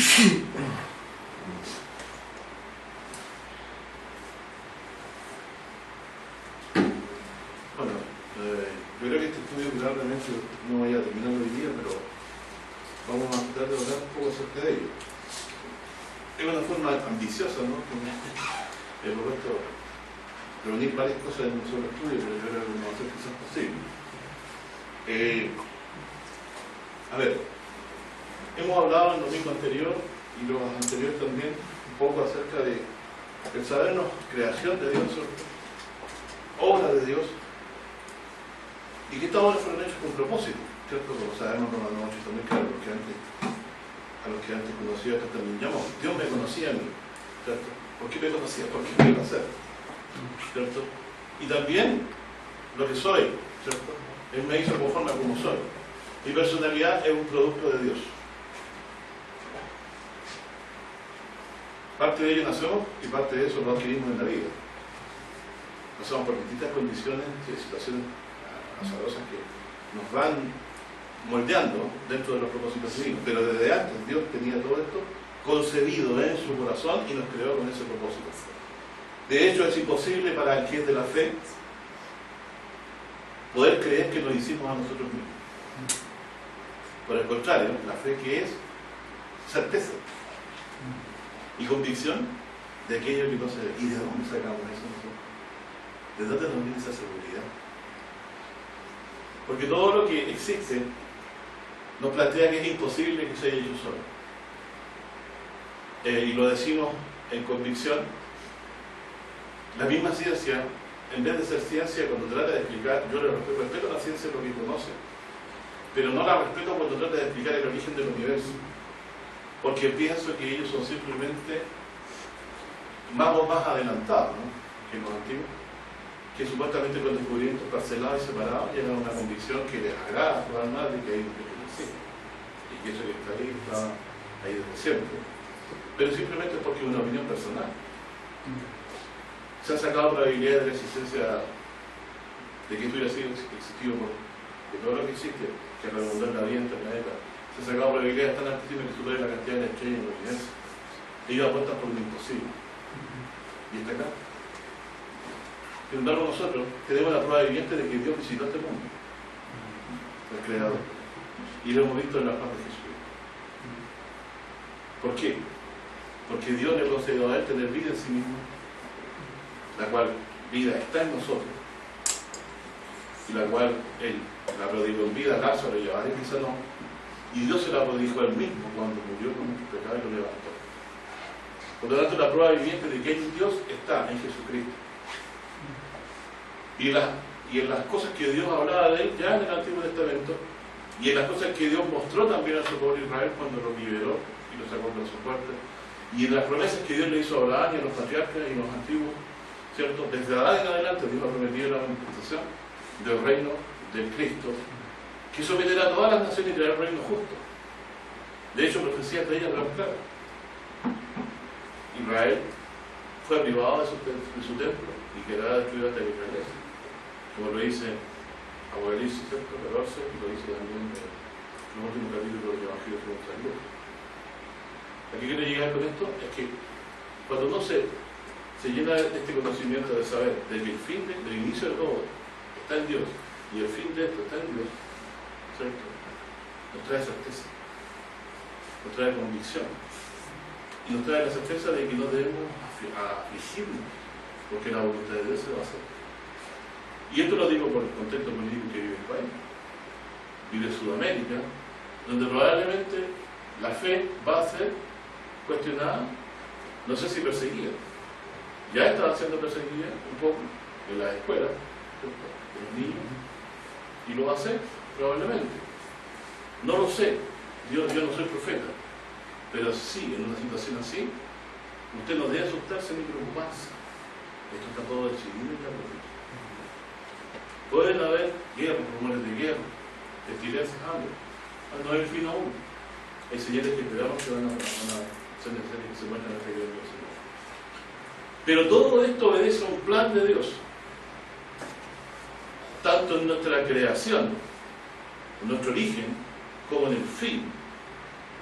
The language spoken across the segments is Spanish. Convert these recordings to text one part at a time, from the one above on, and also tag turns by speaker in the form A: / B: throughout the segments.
A: Bueno, yo creo que este estudio probablemente no vaya a terminar hoy día, pero vamos a tratar de hablar un poco acerca de ello. Es una forma ambiciosa, ¿no? Por supuesto, reunir varias cosas en un solo estudio, pero yo creo que no va a ser quizás posible. A ver, hemos hablado el domingo anterior y los anteriores también un poco acerca de el sabernos creación de Dios, obra de Dios, y que estas obras fueron hechas con propósito, ¿cierto? Como sabemos con la noche también, claro, a los que antes conocía, que también llamó, Dios me conocía a mí, ¿cierto? ¿Por qué me conocía? Porque me iba a hacer, ¿cierto? Y también lo que soy, ¿cierto? Él me hizo conforme a como soy. Mi personalidad es un producto de Dios. Parte de ello nacemos y parte de eso lo adquirimos en la vida. Pasamos por distintas condiciones y situaciones azarosas que nos van moldeando dentro de los propósitos divinos. Pero desde antes Dios tenía todo esto concebido en su corazón y nos creó con ese propósito. De hecho, es imposible para el que es de la fe poder creer que lo hicimos a nosotros mismos. Por el contrario, la fe que es certeza y convicción de aquello que no se ve. ¿Y de dónde sacamos eso nosotros? ¿De dónde nos viene esa seguridad? Porque todo lo que existe nos plantea que es imposible que sea yo solo. Y lo decimos en convicción. La misma ciencia, en vez de ser ciencia, cuando trata de explicar, yo respeto a la ciencia lo que conoce, pero no la respeto cuando trata de explicar el origen del universo, porque pienso que ellos son simplemente magos más adelantados, ¿no?, que los antiguos, que supuestamente con descubrimientos parcelados y separados llegan a una convicción que les agrada a su alma de que hay un Dios que existe, y que eso que está ahí desde siempre, pero simplemente es porque es una opinión personal. Se han sacado probabilidades de la existencia de que esto hubiera sido existido de todo lo que existe, que redundar la vida en este planeta. Se han sacado probabilidades tan altísimas que superan la cantidad de estrellas en el universo. Ellos apuestan por lo imposible. Y está acá. Sin embargo, nosotros tenemos la prueba viviente de que Dios visitó este mundo, el Creador. Y lo hemos visto en la paz de Jesucristo. ¿Por qué? Porque Dios le concedió a él tener vida en sí mismo, la cual vida está en nosotros, y la cual él la prodigó en vida a Lázaro y a varios quizá no, y Dios se la prodigó él mismo cuando murió con nuestro pecado y lo levantó. Por lo tanto, la prueba viviente de que hay un Dios está en Jesucristo. Y en las cosas que Dios hablaba de él ya en el Antiguo Testamento, y en las cosas que Dios mostró también a su pueblo Israel cuando lo liberó y lo sacó de su fuerte, y en las promesas que Dios le hizo a Abraham y a los patriarcas y a los antiguos, ¿cierto? Desde Adán en adelante Dios ha prometido la manifestación del reino del Cristo, que someterá a todas las naciones y traerá el reino justo. De hecho, profecías de ellas eran claras. Israel fue privado de su templo y quedará destruido hasta que regrese, como lo dice Apocalipsis 14, y lo dice también en el último capítulo del Evangelio según San Lucas. ¿A qué quiero llegar con esto? Es que cuando uno se llena de este conocimiento de saber de que el fin del inicio de todo está en Dios y el fin de esto está en Dios, ¿cierto?, nos trae certeza, nos trae convicción y nos trae la certeza de que no debemos afligirnos porque la voluntad de Dios se va a hacer. Y esto lo digo por el contexto político que vive el país. Vive Sudamérica, donde probablemente la fe va a ser cuestionada, no sé si perseguida. Ya está siendo perseguida un poco en las escuelas, de los niños, y lo va a hacer probablemente. No lo sé, yo no soy profeta, pero sí, en una situación así, usted no debe asustarse ni preocuparse. Esto está todo decidido ya por Dios. Pueden haber guerras, rumores de guerra, pestilencias, hambre. No hay fin aún. Hay señales que esperamos que van a ser necesarias que se muestran en el reino del Señor. Pero todo esto obedece a un plan de Dios, tanto en nuestra creación, en nuestro origen, como en el fin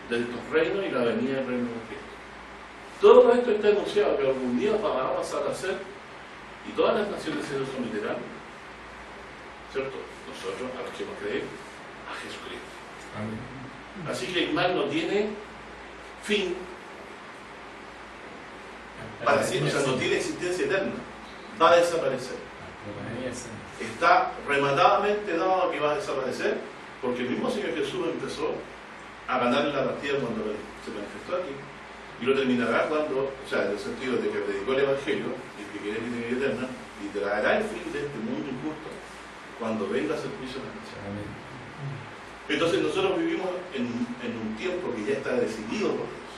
A: de estos reinos y la venida del reino de Cristo. Todo esto está anunciado que algún día va a pasar a ser, y todas las naciones se someterán, ¿cierto? Nosotros, a los que nos creen, a Jesucristo.
B: Amén.
A: Así que el mal no tiene fin para siempre, o sea, no tiene existencia eterna, va a desaparecer. Está rematadamente dado que va a desaparecer, porque el mismo Señor Jesús empezó a ganar la partida cuando se manifestó aquí, y lo terminará cuando, o sea, en el sentido de que predicó el Evangelio, y que quiere vida eterna, y traerá el fin de este mundo injusto cuando venga a ser juicio de la nación. Entonces nosotros vivimos en un tiempo que ya está decidido por Dios,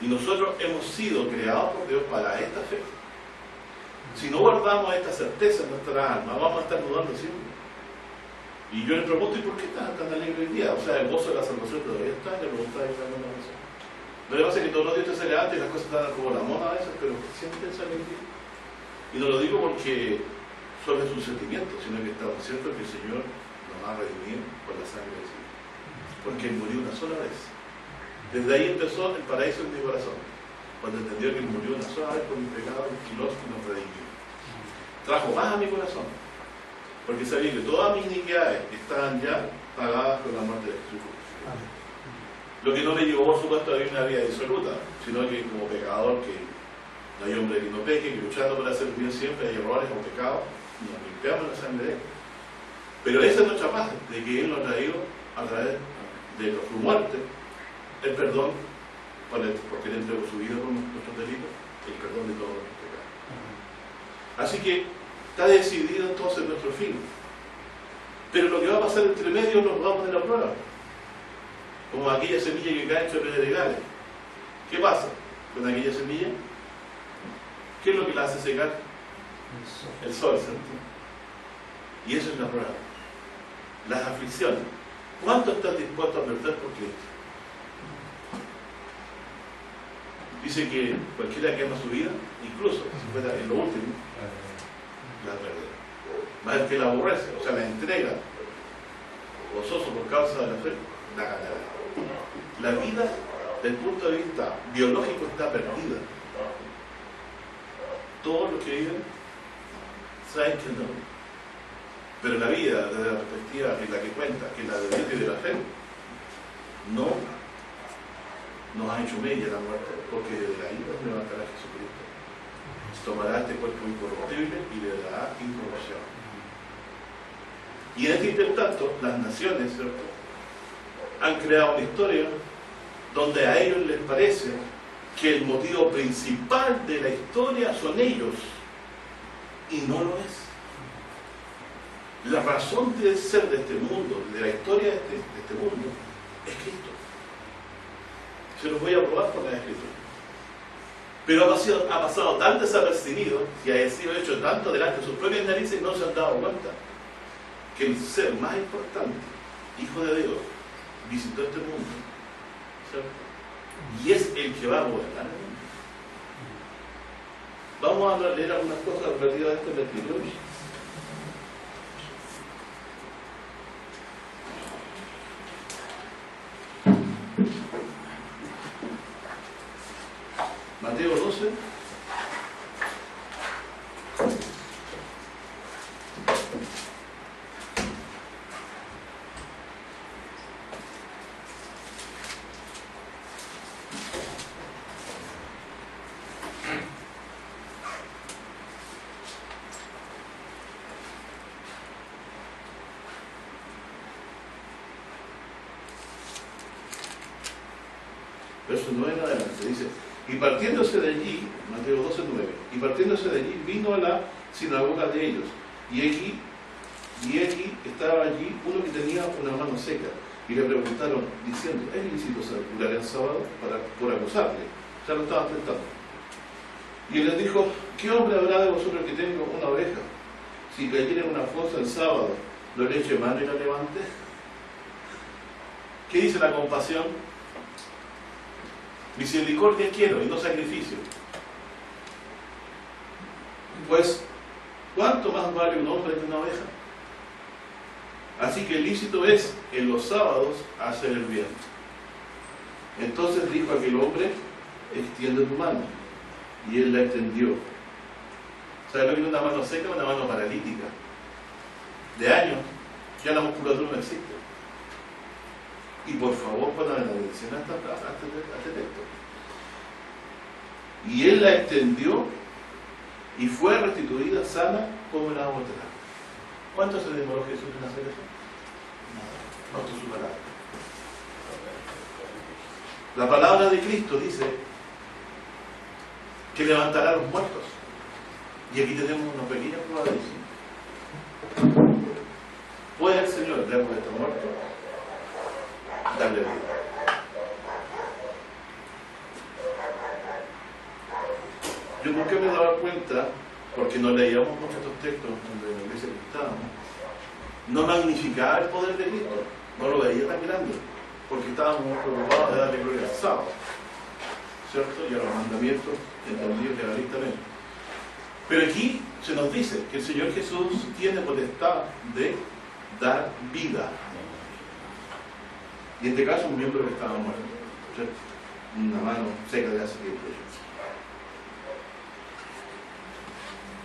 A: y nosotros hemos sido creados por Dios para esta fe. Si no guardamos esta certeza en nuestra alma, vamos a estar dudando siempre. Y yo le pregunto, ¿y por qué estás tan alegre hoy día? O sea, el gozo de la salvación todavía está, le preguntáis alguna razón. No le pasa que todos los días te sale antes y las cosas están como la mona a veces, pero siempre sale bien. Y no lo digo porque son de sus sentimientos, sino que estamos ciertos que el Señor nos va a redimir por la sangre de Jesús. Porque Él murió una sola vez. Desde ahí empezó el paraíso en mi corazón, cuando entendió que Él murió una sola vez por mis pecados y nos redimió. Trajo paz a mi corazón, porque sabía que todas mis iniquidades estaban ya pagadas con la muerte de Jesús. Lo que no me llevó, por supuesto, a vivir una vida disoluta, sino que como pecador, que no hay hombre que no peque, que luchando por hacer bien siempre hay errores o pecados, y nos limpiamos la sangre de Él. Pero esa es nuestra paz, de que Él nos ha traído a través de su muerte el perdón, porque Él entregó su vida por nuestros delitos, el perdón de todos nuestros pecados. Así que está decidido entonces nuestro fin. Pero lo que va a pasar entre medio nos va a poner a prueba. Como aquella semilla que cae entre pedregales. ¿Qué pasa con aquella semilla? ¿Qué es lo que la hace secar? El sol, ¿cierto? Y eso es la prueba. Las aflicciones. ¿Cuánto estás dispuesto a perder por Cristo? Dice que cualquiera que ama su vida, incluso si fuera en lo último, la perderá. Más el que la aborrece, o sea, la entrega gozoso por causa de la fe, la ganará. La vida, desde el punto de vista biológico, está perdida. Todos los que viven saben que no. Pero la vida, desde la perspectiva en la que cuenta, que es la de Dios y de la fe, no nos ha hecho mella la muerte, porque desde ahí nos levantará Jesucristo. Tomará este cuerpo incorruptible y le dará incorrupción. Y en este intertanto, las naciones, ¿cierto?, han creado una historia donde a ellos les parece que el motivo principal de la historia son ellos, y no lo es. La razón de ser de este mundo, de la historia de este mundo, es Cristo. Se los voy a probar con la Escritura. Pero ha pasado tan desapercibido y ha sido hecho tanto delante de sus propias narices y no se han dado cuenta que el ser más importante, Hijo de Dios, visitó este mundo, ¿cierto? Y es el que va a gobernar el mundo. Vamos a leer algunas cosas relativas a este versículo. Mateo 12. Verso 9 en adelante, dice: y partiéndose de allí, Mateo 12, 9, y partiéndose de allí vino a la sinagoga de ellos, y allí estaba allí uno que tenía una mano seca, y le preguntaron, diciendo, ¿es lícito curar el sábado? Por acusarle, ya lo estaban tentando. Y él les dijo, ¿qué hombre habrá de vosotros que tenga una oveja? Si cayera en una fosa el sábado, ¿no le eche mano y la levante? ¿Qué dice la compasión? Misericordia quiero y no sacrificio. Pues, ¿cuánto más vale un hombre que una oveja? Así que lícito es en los sábados hacer el bien. Entonces dijo aquel hombre, extiende tu mano. Y él la extendió. ¿Sabes lo que es una mano seca? Una mano paralítica. De años, ya la musculatura no existe. Y por favor, pongan la atención a este texto. Y él la extendió y fue restituida sana como la otra. ¿Cuánto se demoró Jesús en hacer eso? No, esto es superado. La palabra de Cristo dice que levantará a los muertos. Y aquí tenemos una pequeña prueba de eso. ¿Puede el Señor, después de estar muerto, darle vida? Yo nunca me daba cuenta, porque no leíamos muchos estos textos en la iglesia que estábamos, no magnificaba el poder de Cristo, no lo veía tan grande, porque estábamos muy preocupados de darle gloria al sábado, ¿cierto? Y a los mandamientos entendidos legalistamente. Pero aquí se nos dice que el Señor Jesús tiene potestad de dar vida. Y en este caso un miembro que estaba muerto, ¿cierto? Una mano seca de hace tiempo.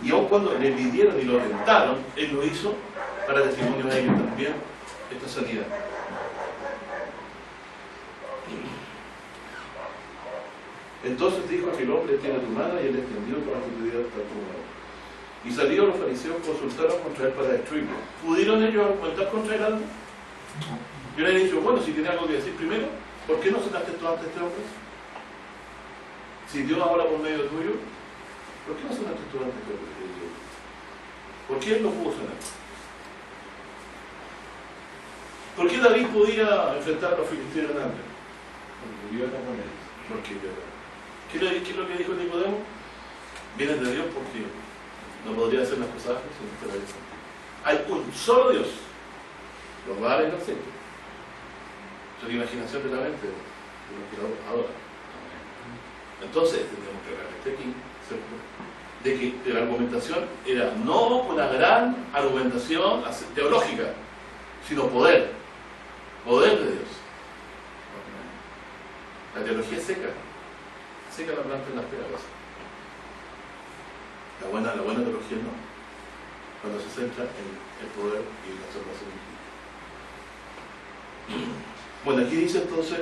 A: Y aun cuando le pidieron y lo tentaron, él lo hizo para testimonio de ellos también esta sanidad. Entonces dijo que el hombre tiene tu mano y él extendió para que pudiera estar tu mano. Y salieron los fariseos, consultaron contra él para destruirlo. ¿Pudieron ellos argumentar contra él algo? Yo le he dicho, bueno, si tiene algo que decir primero, ¿por qué no sacaste esto antes de este hombre? Si Dios habla por medio tuyo, ¿por qué no sanaste esto antes de este hombre? ¿Por qué él no pudo sanar? ¿Por qué David podía enfrentar a los filisteos en hambre?
B: Porque Dios está con él.
A: Porque ¿qué es lo que dijo Nicodemo? Vienes de Dios porque no podría hacer las cosas sin estar ahí. Hay un solo Dios. Los vales no existen. Es la imaginación de la mente de los que adoran. Entonces tenemos que realmente aquí, ¿cierto? De que la argumentación era no una gran argumentación teológica, sino poder de Dios. La teología es seca la planta en las pegadas. La buena teología no, cuando se centra en el poder y la salvación. Bueno, aquí dice entonces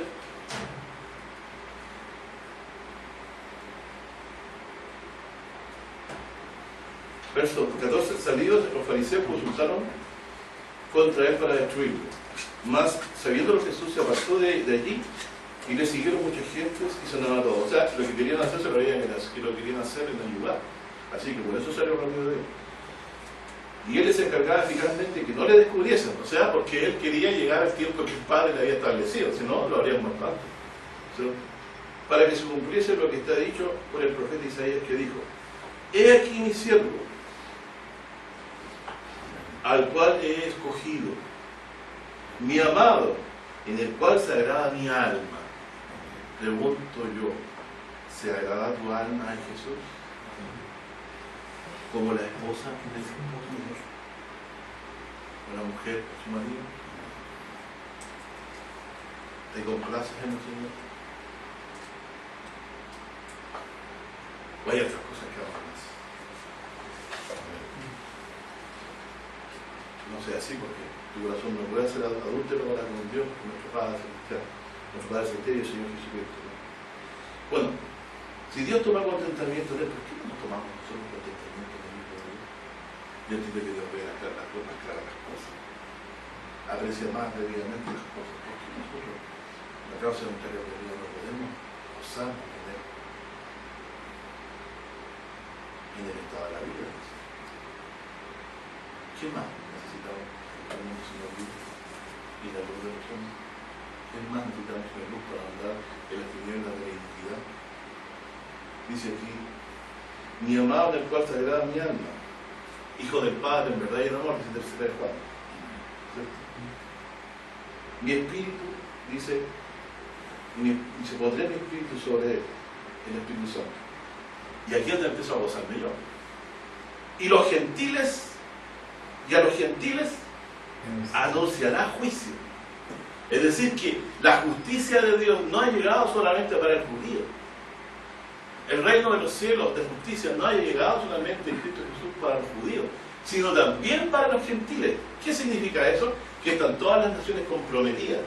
A: verso 14, salidos los fariseos consultaron contra él para destruirlo. Mas, sabiéndolo, Jesús se apartó de allí y le siguieron muchas gentes y sonaba todo. O sea, lo que querían hacer se lo veían y lo querían hacer en el lugar. Así que por eso salió rápido de él. Y él les encargaba eficazmente que no le descubriesen, o sea, porque él quería llegar al tiempo que el Padre le había establecido, si no, lo habrían muerto antes. ¿Sí? Para que se cumpliese lo que está dicho por el profeta Isaías, que dijo: he aquí mi siervo, al cual he escogido, mi amado, en el cual se agrada mi alma. Pregunto yo, ¿se agrada tu alma en Jesús? Como la esposa en el esposo, o la mujer con su marido. ¿Te complaces en el Señor? O hay otras cosas que aman más. No sea así, porque tu corazón no puede ser adúltero para con Dios, con nuestro Padre Celestial, nuestro Padre Celestial y el Señor Jesucristo. Bueno, si Dios toma contentamiento de él, ¿por qué no nos tomamos nosotros contentamiento de Dios? Dios tiene que Dios vea las cosas claras, las cosas. Aprecia más debidamente las cosas. ¿Por qué nosotros, la causa de nuestra realidad, no podemos gozar en él? En el estado de la vida. ¿Qué más necesitamos para el mundo sin la luz y la luz de los hombres? ¿Qué más necesitamos la luz para andar en las tinieblas de la iniquidad? Dice aquí: mi amado, en el cual se agrada mi alma, hijo del Padre en verdad y en amor, dice tercera de Juan. ¿Cierto? Mi espíritu, dice, pondré mi espíritu sobre él, el Espíritu Santo. Y aquí es donde empiezo a gozarme yo. Y los gentiles, y a los gentiles anunciará juicio. Es decir, que la justicia de Dios no ha llegado solamente para el judío. El reino de los cielos de justicia no ha llegado solamente en Cristo Jesús para los judíos, sino también para los gentiles. ¿Qué significa eso? Que están todas las naciones comprometidas.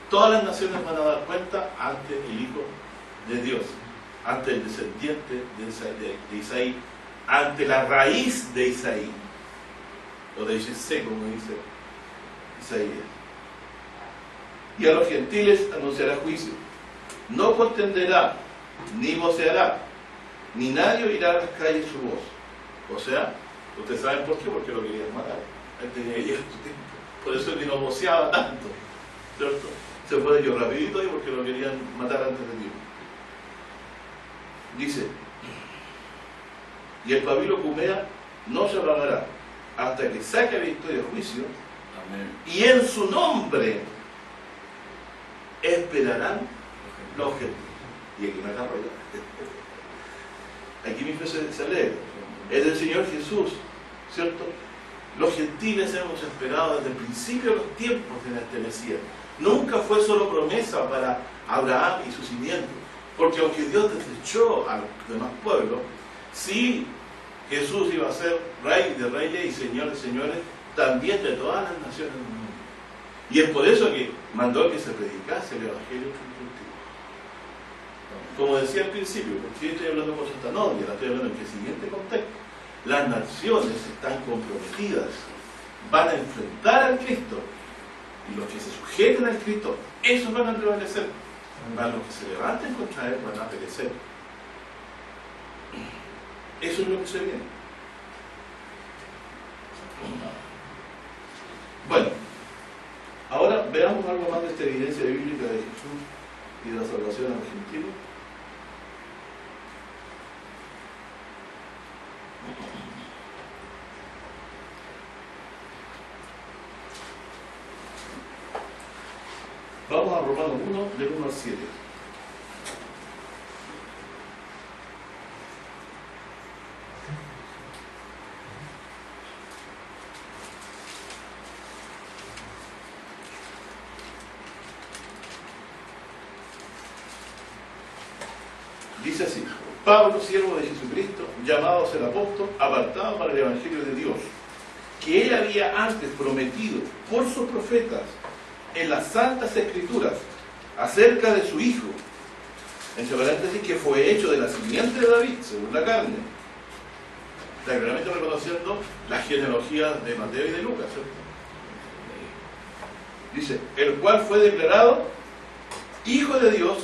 A: Todas las naciones van a dar cuenta ante el Hijo de Dios, ante el descendiente de Isaí, ante la raíz de Isaí, o de Yesé, como dice Isaías. Y a los gentiles anunciará juicio. No contenderá, ni voceará, ni nadie oirá a las calles su voz. O sea, ustedes saben por qué, porque lo querían matar. Él tenía que llegar su tiempo. Por eso él no voceaba tanto, ¿cierto? Se fue de ellos rapidito y porque lo querían matar antes de tiempo. Dice, y el pabilo Cumea no se apagará hasta que saque a victoria juicio.
B: Amén.
A: Y en su nombre esperarán los gentiles. Y aquí me agarro ya. Aquí mi fe se alegra. Es del Señor Jesús, ¿cierto? Los gentiles hemos esperado desde el principio de los tiempos de este Mesías. Nunca fue solo promesa para Abraham y su simiente, porque aunque Dios desechó a los demás pueblos, sí, Jesús iba a ser Rey de reyes y Señor de señores, también de todas las naciones del mundo. Y es por eso que mandó que se predicase el Evangelio triunfante. Como decía al principio, porque yo estoy hablando cosas tan obvias, la estoy hablando en el siguiente contexto. Las naciones están comprometidas, van a enfrentar al Cristo, y los que se sujeten al Cristo, esos van a prevalecer. Para los que se levanten contra él, van a perecer. Eso es lo que se viene. Bueno, ahora veamos algo más de esta evidencia bíblica de Jesús y de la salvación a los gentiles. Vamos a Romanos 1, del 1 al 7. Dice así: Pablo, siervo de Jesucristo, llamado a ser apóstol, apartado para el Evangelio de Dios, que él había antes prometido por sus profetas en las Santas Escrituras acerca de su Hijo, entre paréntesis, que fue hecho de la simiente de David, según la carne. Está claramente reconociendo la genealogía de Mateo y de Lucas, ¿cierto? Dice, el cual fue declarado Hijo de Dios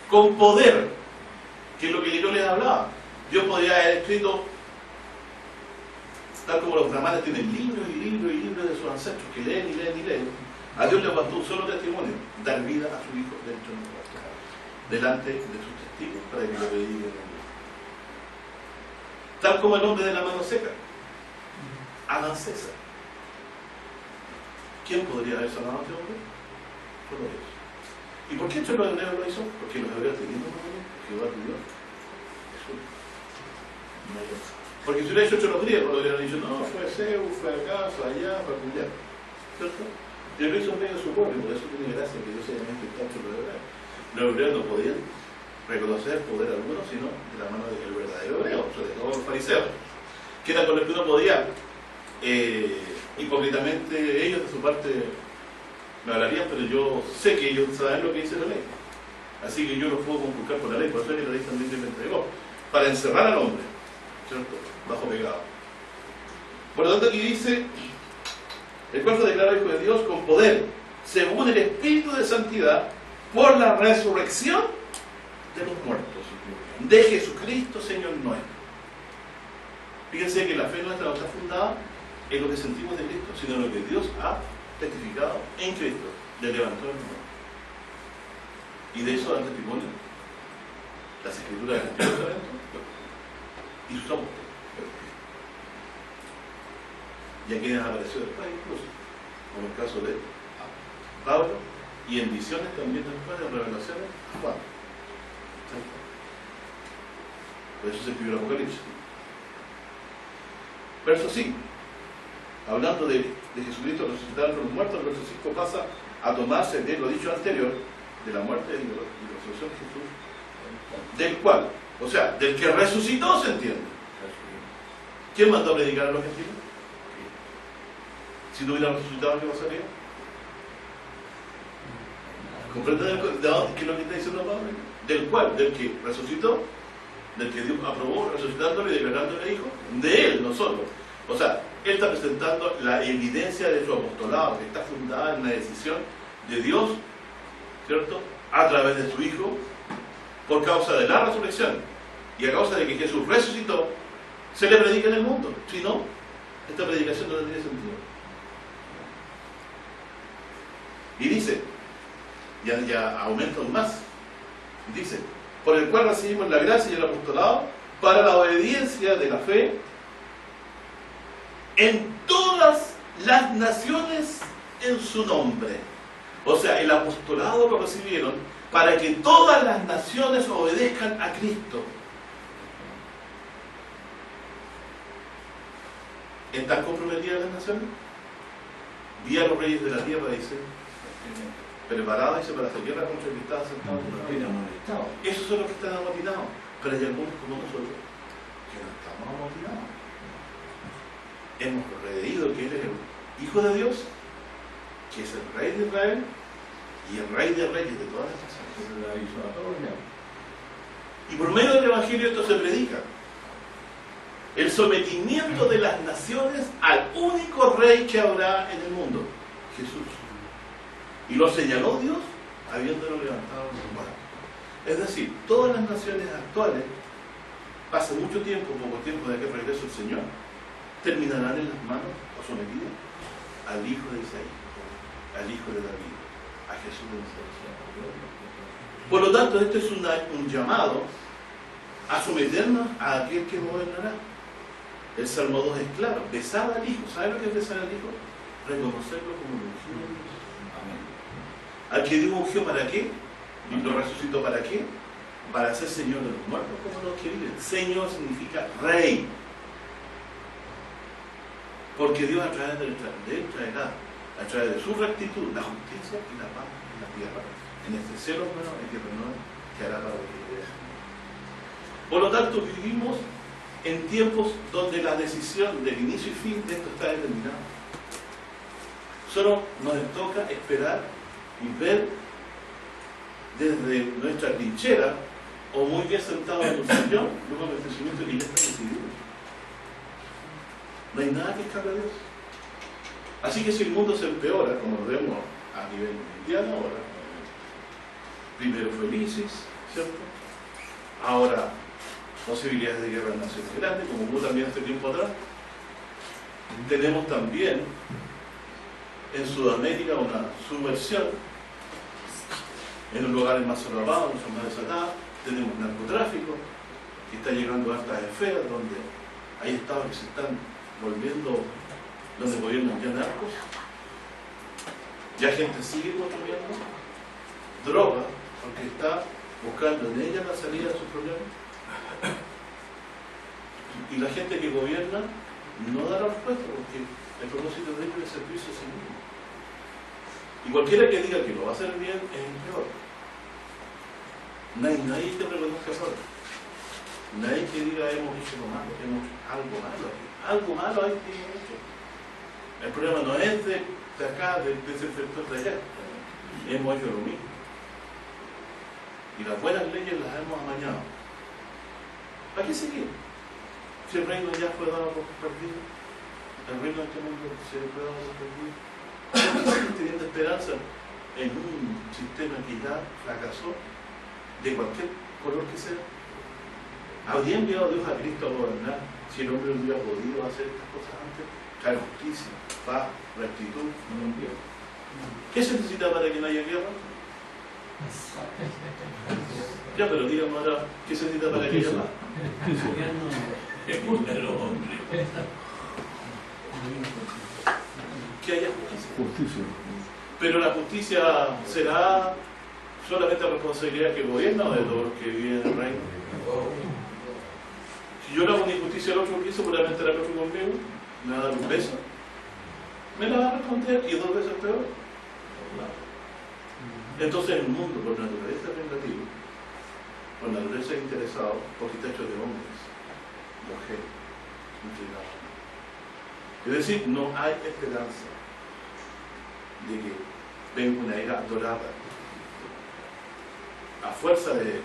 A: con poder, que es lo que yo les hablaba. Dios podría haber escrito, tal como los brahmanes tienen libros y libros y libros de sus ancestros que leen y leen y leen. A Dios le bastó un solo testimonio, dar vida a su Hijo dentro de nosotros, delante de sus testigos, para que lo prediquen. Tal como el hombre de la mano seca, Adán César. ¿Quién podría haber sanado a este hombre? Solo Dios. ¿Y por qué esto los hebreos lo hizo? Porque los hebreos tenían un nombre, Jehová tu Dios, Jesús. Porque si hubiera hecho los griegos, lo hubieran dicho, no, fue Zeus, fue acá, fue allá, fue allá. ¿Cierto? Y lo hizo en medio de su pueblo, y por eso tiene gracia que Dios haya manifestado entre los hebreos. Los hebreos no podían reconocer poder alguno, sino de la mano del verdadero hebreo, sobre todo los fariseos, que era con los que uno podía, hipócritamente, ellos de su parte me hablarían, pero yo sé que ellos saben lo que dice la ley. Así que yo los puedo conculcar por la ley, por eso es que la ley también me entregó, para encerrar al hombre, ¿cierto? Bajo pecado. Por lo tanto, aquí dice, el cual fue declarado Hijo de Dios con poder, según el Espíritu de Santidad, por la resurrección de los muertos, de Jesucristo, Señor nuestro. Fíjense que la fe nuestra no está fundada en lo que sentimos de Cristo, sino en lo que Dios ha testificado en Cristo, le levantó el mundo. Y de eso dan testimonio las Escrituras del Antiguo Testamento y sus apóstoles. Y a quienes apareció después, incluso, como el caso de Pablo, y en visiones también después, en revelaciones, Juan. Por eso se escribió el Apocalipsis. Verso 5. Hablando de Jesucristo resucitado entre los muertos, el verso 5 pasa a tomarse de lo dicho anterior, de la muerte y de la resurrección de Jesús, del cual, o sea, del que resucitó, se entiende. ¿Quién mandó a predicar a los gentiles? Si no hubiera resucitado, ¿qué pasaría? ¿Comprenden qué es lo que está diciendo Pablo? Del cual, del que resucitó, del que Dios aprobó resucitándolo y declarándole hijo, de él, nosotros. O sea, él está presentando la evidencia de su apostolado, que está fundada en la decisión de Dios, ¿cierto?, a través de su Hijo, por causa de la resurrección y a causa de que Jesús resucitó, se le predica en el mundo. Si no, esta predicación no tendría sentido. Y dice, ya aumenta aún más, dice, por el cual recibimos la gracia y el apostolado para la obediencia de la fe en todas las naciones en su nombre. O sea, el apostolado lo recibieron para que todas las naciones obedezcan a Cristo. ¿Están comprometidas las naciones? Vi a los reyes de la tierra, dice, preparados, dice, para hacer guerra contra el que estaba sentado en el. Esos son los que están amotinados, pero hay algunos como nosotros que no estamos amotinados. Hemos creído que Él es el Hijo de Dios, que es el Rey de Israel y el Rey de Reyes de todas las naciones. Y por medio del Evangelio esto se predica. El sometimiento de las naciones al único Rey que habrá en el mundo, Jesús. Y lo señaló Dios habiéndolo levantado en su mano. Es decir, todas las naciones actuales, pasa mucho tiempo, poco tiempo de que regrese el Señor, terminarán en las manos o sometidas al Hijo de Isaías, al Hijo de David, a Jesús de Nazaret. Por lo tanto, este es un llamado a someternos a aquel que gobernará. El Salmo 2 es claro, besar al Hijo. ¿Sabe lo que es besar al Hijo? Reconocerlo como el ungido de Dios. Al que Dios ungió, ¿para qué? Y lo resucitó, ¿para qué? Para ser Señor de los muertos como los que viven. Señor significa Rey. Porque Dios a través de él traerá, a través de su rectitud, la justicia y la paz en la tierra. En este cielo nuevo, en tierra nueva, que hará para los que crean. Por lo tanto, vivimos en tiempos donde la decisión del inicio y fin de esto está determinada. Solo nos toca esperar y ver desde nuestra trinchera, o muy bien sentados en un sillón, luego del crecimiento que ya está decidido. No hay nada que escape a Dios. Así que si el mundo se empeora, como lo vemos a nivel mundial ahora, primero fue el ISIS, ¿cierto? Ahora posibilidades de guerra en naciones grandes, como hubo también hace tiempo atrás. Tenemos también en Sudamérica una subversión, en los lugares más solavados, mucho más desatados. Tenemos narcotráfico, que está llegando a altas esferas, donde hay estados que se están volviendo, donde gobiernan ya narcos. Ya gente sigue consumiendo droga, porque está buscando en ella la salida de sus problemas. Y la gente que gobierna no da la respuesta, porque el propósito de ellos es servirse a sí mismo. Y cualquiera que diga que lo va a hacer bien es el peor. Nadie que reconozca error. Nadie que diga hemos hecho lo malo, hemos hecho algo malo aquí. Algo malo hay que hemos hecho. El problema no es de acá, de ese sector de allá. Hemos hecho lo mismo. Y las buenas leyes las hemos amañado. ¿Para qué seguir? Si el reino ya fue dado por perdido, el reino de este mundo se fue dado por perdido. ¿Por qué teniendo esperanza en un sistema que ya fracasó, de cualquier color que sea? ¿Habría enviado Dios a Cristo a gobernar si el hombre no hubiera podido hacer estas cosas antes? Traer justicia, paz, rectitud, no lo envió. ¿Qué se necesita para que no haya guerra? Ya, pero dígame ahora, ¿qué se necesita para que haya paz? Que haya justicia. Pero la justicia será solamente responsabilidad que gobierna o de todos los que viven en el reino. Si yo le hago una injusticia al otro que hizo, probablemente la otro conmigo me va a dar un beso, me la va a responder y 2 veces peor. Entonces el mundo, por naturaleza vengativo, por naturaleza interesado, porque está hecho de hombres, mujeres, inclinados. Es decir, no hay esperanza de que venga una era dorada. A fuerza de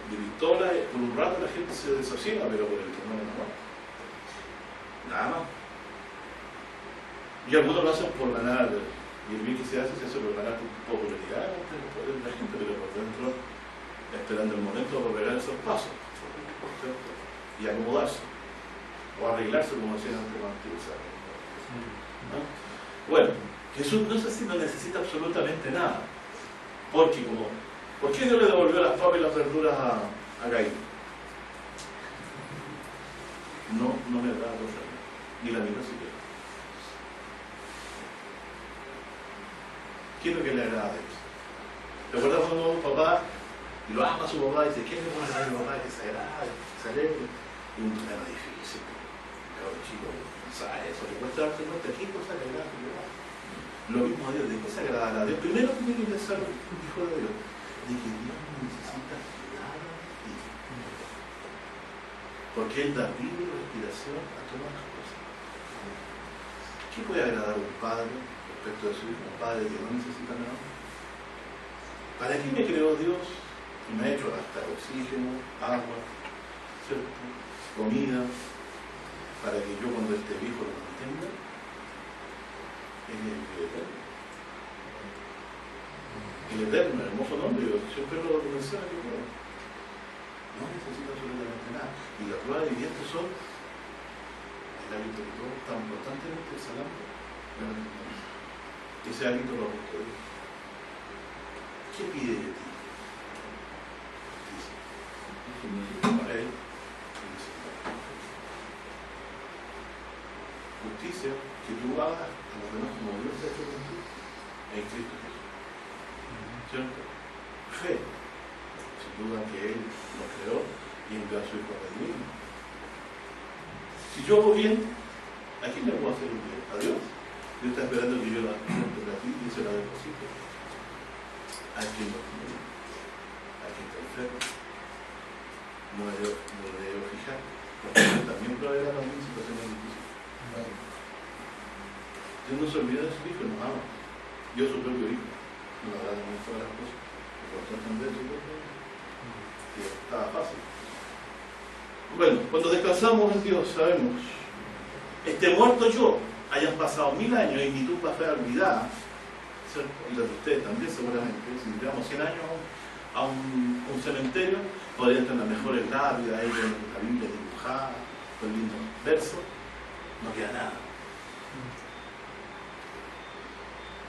A: pistola, por un rato la gente se desasiega, pero por el temor no. Nada más. Y algunos lo hacen por ganar, y el bien que se hace por ganar popularidad entre la gente, pero por dentro esperando el momento para pegar esos pasos, ¿cierto? Y acomodarse, o arreglarse como hacían antes los antiguos. ¿No? Bueno, Jesús no es así, no necesita absolutamente nada, porque ¿por qué Dios le devolvió las papas y las verduras a Caín? No me agrada cosa, ni la mitad siquiera. ¿Qué es lo que le agrada a Dios? ¿Te acuerdas cuando un papá, y lo ama a su papá, y dice, ¿qué le pone a mi papá que se agrade, que se alegre? Y un problema difícil, cabrón chico, no sabe eso, le cuesta darse cuenta, ¿qué cosa le agrada a tu papá? Lo mismo a Dios, ¿de qué se agrada a Dios? Primero tiene que pensar un hijo de Dios, de que Dios no necesita nada de ti. Porque Él da vida y respiración a todas las cosas. ¿Qué puede agradar a un padre respecto de su hijo? Un padre que no necesita nada. ¿Para qué me creó Dios? Y me ha hecho gastar oxígeno, agua, ¿cierto? Comida, para que yo cuando esté viejo lo mantenga. Él es el eterno. El eterno, el hermoso nombre, yo siempre lo menciona que no necesita absolutamente nada. Y las pruebas vivientes son el hábito que todos están constantemente exhalando. Ese hábito lo ha puesto Dios. ¿Qué pide de ti? Justicia. Justicia que tú hagas a los demás como Dios te ha hecho contigo en Cristo Jesús. ¿Cierto? Fe. Sin duda que Él nos creó y envió a su Hijo a redimirnos. Si yo hago bien, ¿a quién le puedo hacer un bien? ¿A Dios? Dios está esperando que yo la junte a ti y se la deposite. ¿A quién lo tiene? ¿A quién está enfermo? No me debo fijar, porque Dios también proveerá también situaciones difíciles. Dios no se olvida de su Hijo, nos ama. Dios su propio Hijo. Nos agrada también todas las cosas. Por entender su propio Hijo. Y estaba fácil. Bueno, cuando descansamos en Dios, sabemos, muerto yo, hayan pasado 1000 años y mi tumba fue olvidada, ¿cierto? Y la de ustedes también seguramente, si llevamos 100 años a un cementerio, podrían tener las mejores lápidas, ahí con la Biblia dibujada, con lindos versos, no queda nada.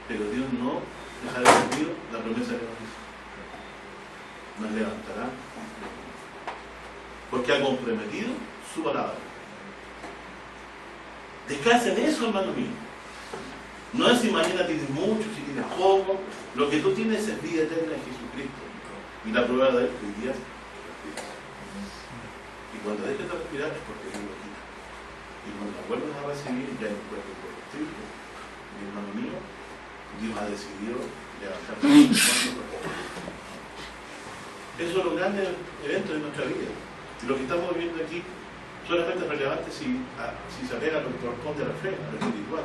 A: Pero Dios no dejará de cumplir la promesa que nos hizo. Nos levantará, porque ha comprometido su palabra. Descansa en eso, hermano mío. No es si mañana tienes mucho, si tienes poco. Lo que tú tienes es vida eterna en Jesucristo. Y la prueba de él que hoy día respiras. Y cuando dejes de respirar es porque Dios lo quita. Y cuando la vuelves a recibir ya en un cuerpo corruptible, mi hermano mío, Dios ha decidido levantarte de su cuerpo. Eso es lo grande evento de nuestra vida. Y lo que estamos viviendo aquí solamente es relevante si se apega a lo que corresponde a la fe, a lo espiritual.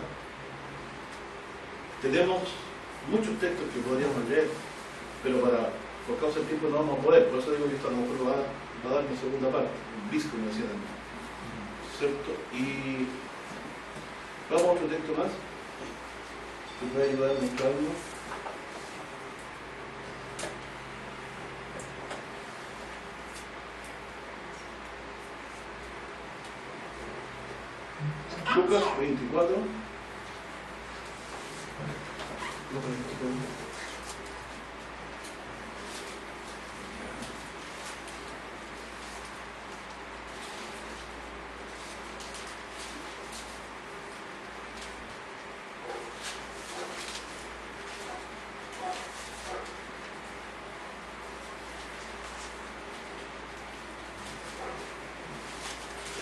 A: Tenemos muchos textos que podríamos leer, pero por causa del tiempo no vamos a poder. Por eso digo que esto a lo mejor lo va a dar una segunda parte, un bis, como decía también. ¿Cierto? Y vamos a otro texto más que puede ayudar a nuestro alma. Lucas 24.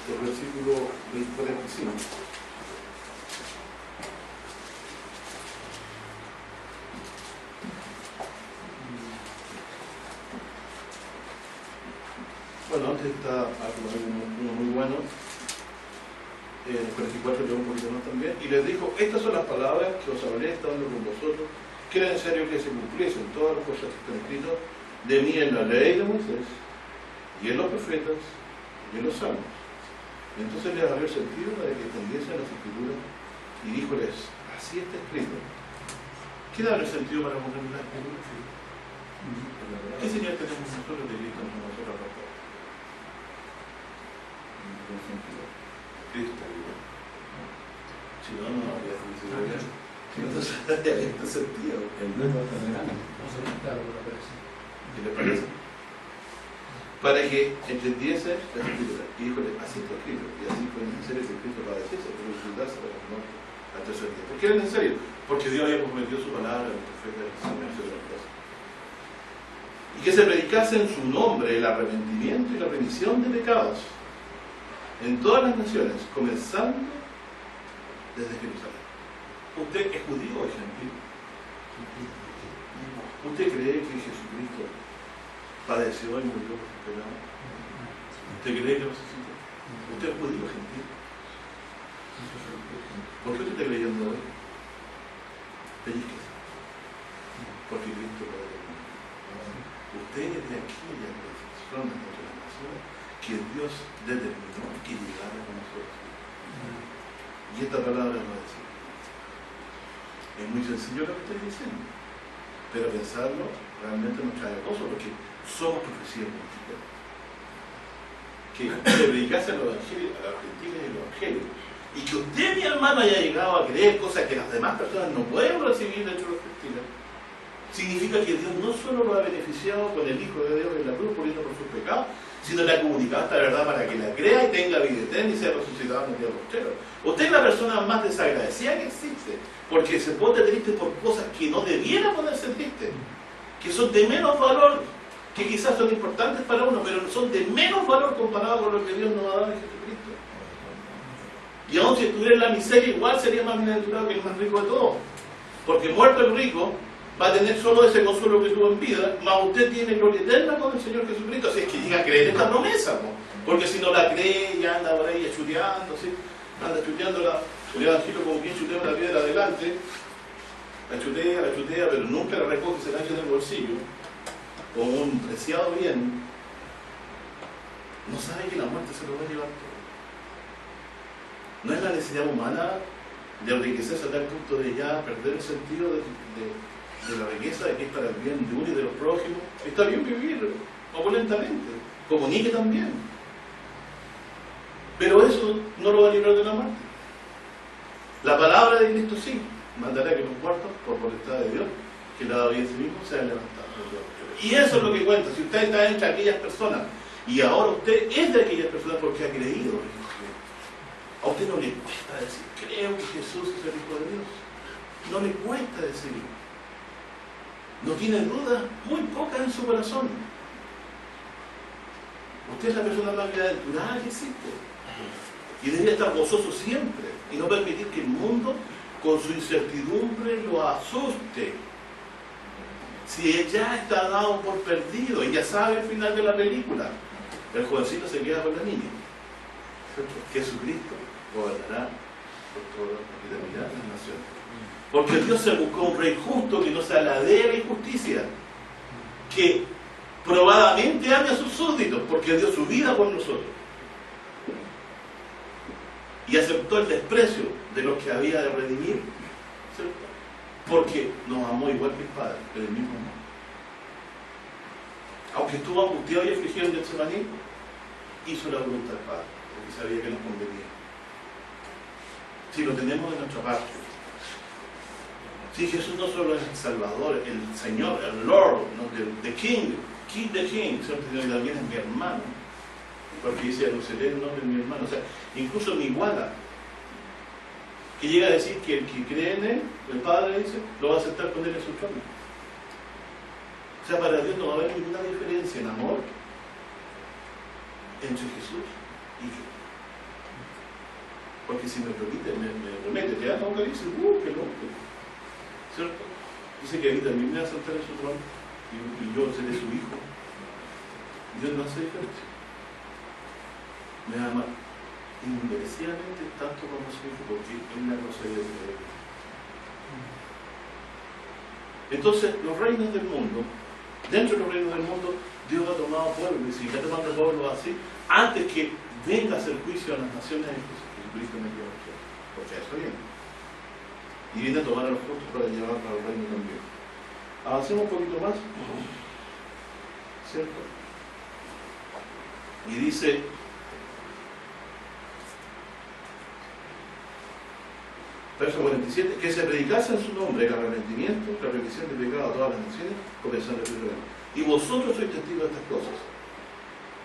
A: El versículo 45. Bueno, antes está uno muy bueno, en el 44 leo un poquito más también, y les dijo, estas son las palabras que os hablé estando con vosotros, que era necesario que se cumpliesen todas las cosas que están escritas de mí en la ley de Moisés, y en los profetas, y en los salmos. Entonces les abrió el sentido para que entendiesen las escrituras, y díjoles, así está escrito. ¿Qué da el sentido para comprender la escritura? ¿Qué señal tenemos nosotros de Cristo en nosotros nosotros? Cristo, si no, no habría felicidad. Si no, habría este sentido.
B: El nuevo terrenal.
A: ¿Qué le parece? Para que entendiese la escritura. Y díjole, así está escrito. Y así fue necesario que Cristo padeciese, pero resultase para la muerte al tercer día. ¿Por qué era necesario? Porque Dios había prometido su palabra en el profeta del Señor, etc. Y que se predicase en su nombre el arrepentimiento y la remisión de pecados en todas las naciones, comenzando desde Jerusalén. ¿Usted es judío o es gentil? ¿Usted cree que Jesucristo padeció y murió por sus pecados? ¿Usted cree que resucitó? ¿Usted es judío o gentil? ¿Por qué usted está creyendo hoy? Pellizquese. Porque Cristo lo determinó. Usted es de aquellas personas de las naciones que Dios determinó que llegara con nosotros. Y esta palabra no es así. Es muy sencillo lo que estoy diciendo, pero pensarlo realmente nos trae gozo porque somos profecías multiplicadas. Que le predicase al Evangelio, a la Argentina y al Evangelio, y que usted, mi hermano, haya llegado a creer cosas que las demás personas no pueden recibir dentro de la Argentina, significa que Dios no solo lo ha beneficiado con el Hijo de Dios en la cruz muriendo por sus pecados, sino le ha comunicado esta verdad para que la crea y tenga vida eterna y sea resucitado en el día postrero. Usted es la persona más desagradecida que existe, porque se pone triste por cosas que no debiera ponerse triste, que son de menos valor, que quizás son importantes para uno, pero son de menos valor comparado con lo que Dios nos ha dado en Jesucristo. Y aun si estuviera en la miseria, igual sería más bienaventurado que el más rico de todos, porque muerto el rico va a tener solo ese consuelo que tuvo en vida, más usted tiene gloria eterna con el Señor Jesucristo, así es que llega a creer esta promesa, ¿no? Porque si no la cree, ya anda por ahí chuteando, ¿sí? Anda chuteando el evangelio como quien chutea una piedra adelante, la chutea, pero nunca la recoge y se la echa en el bolsillo, como un preciado bien, no sabe que la muerte se lo va a llevar todo. No es la necesidad humana de enriquecerse a tal punto de ya perder el sentido de la riqueza, de que es para el bien de uno y de los prójimos. Está bien vivir opulentamente, comunique también, pero eso no lo va a librar de la muerte. La palabra de Cristo sí mandará que los muertos, por voluntad de Dios, que la da bien sí mismo, sean levantados. Y eso es lo que cuenta. Si usted está entre aquellas personas y ahora usted es de aquellas personas porque ha creído, a usted no le cuesta decir, creo que Jesús es el Hijo de Dios. No le cuesta decirlo. No tiene dudas muy pocas en su corazón. Usted es la persona más bienaventurada que existe. Y debería estar gozoso siempre. Y no permitir que el mundo, con su incertidumbre, lo asuste. Si ya está dado por perdido y ya sabe el final de la película, el jovencito se queda con la niña. Jesucristo gobernará por toda la eternidad de las naciones. Porque Dios se buscó un rey justo que no sea la de la injusticia, que probadamente ame a sus súbditos, porque dio su vida por nosotros. Y aceptó el desprecio de los que había de redimir, ¿cierto? Porque nos amó igual que el Padre, pero el mismo amor. Aunque estuvo angustiado y afligido en Getsemaní, hizo la voluntad del Padre, porque sabía que nos convenía. Si lo tenemos de nuestra parte, si Jesús no solo es el Salvador, el Señor, el Lord, ¿no? the King, the King, ¿cierto? También es mi hermano, porque dice a Jerusalén, no es mi hermano, o sea, incluso mi iguala, que llega a decir que el que cree en él, el Padre dice, lo va a aceptar con él en su trono. O sea, para Dios no va a haber ninguna diferencia en amor entre Jesús y yo. Porque si me promete, te da nunca dice, qué loco, ¿cierto? Dice que ahí también me va a sentar en su trono y yo seré su hijo. Dios no hace diferencia. me va a amar inmerecidamente tanto como su hijo, porque es la cosa de Dios. Entonces, los reinos del mundo, dentro de los reinos del mundo, Dios ha tomado pueblos, y si ya tomando pueblos así, antes que venga a hacer juicio a las naciones, Jesucristo me dio porque eso viene. Y viene a tomar a los justos para llevarlos al reino también. Avancemos un poquito más, ¿cierto? Y dice, verso 47, que se predicase en su nombre el arrepentimiento, la remisión de pecado a todas las naciones, comenzando el reino. Y vosotros sois testigos de estas cosas.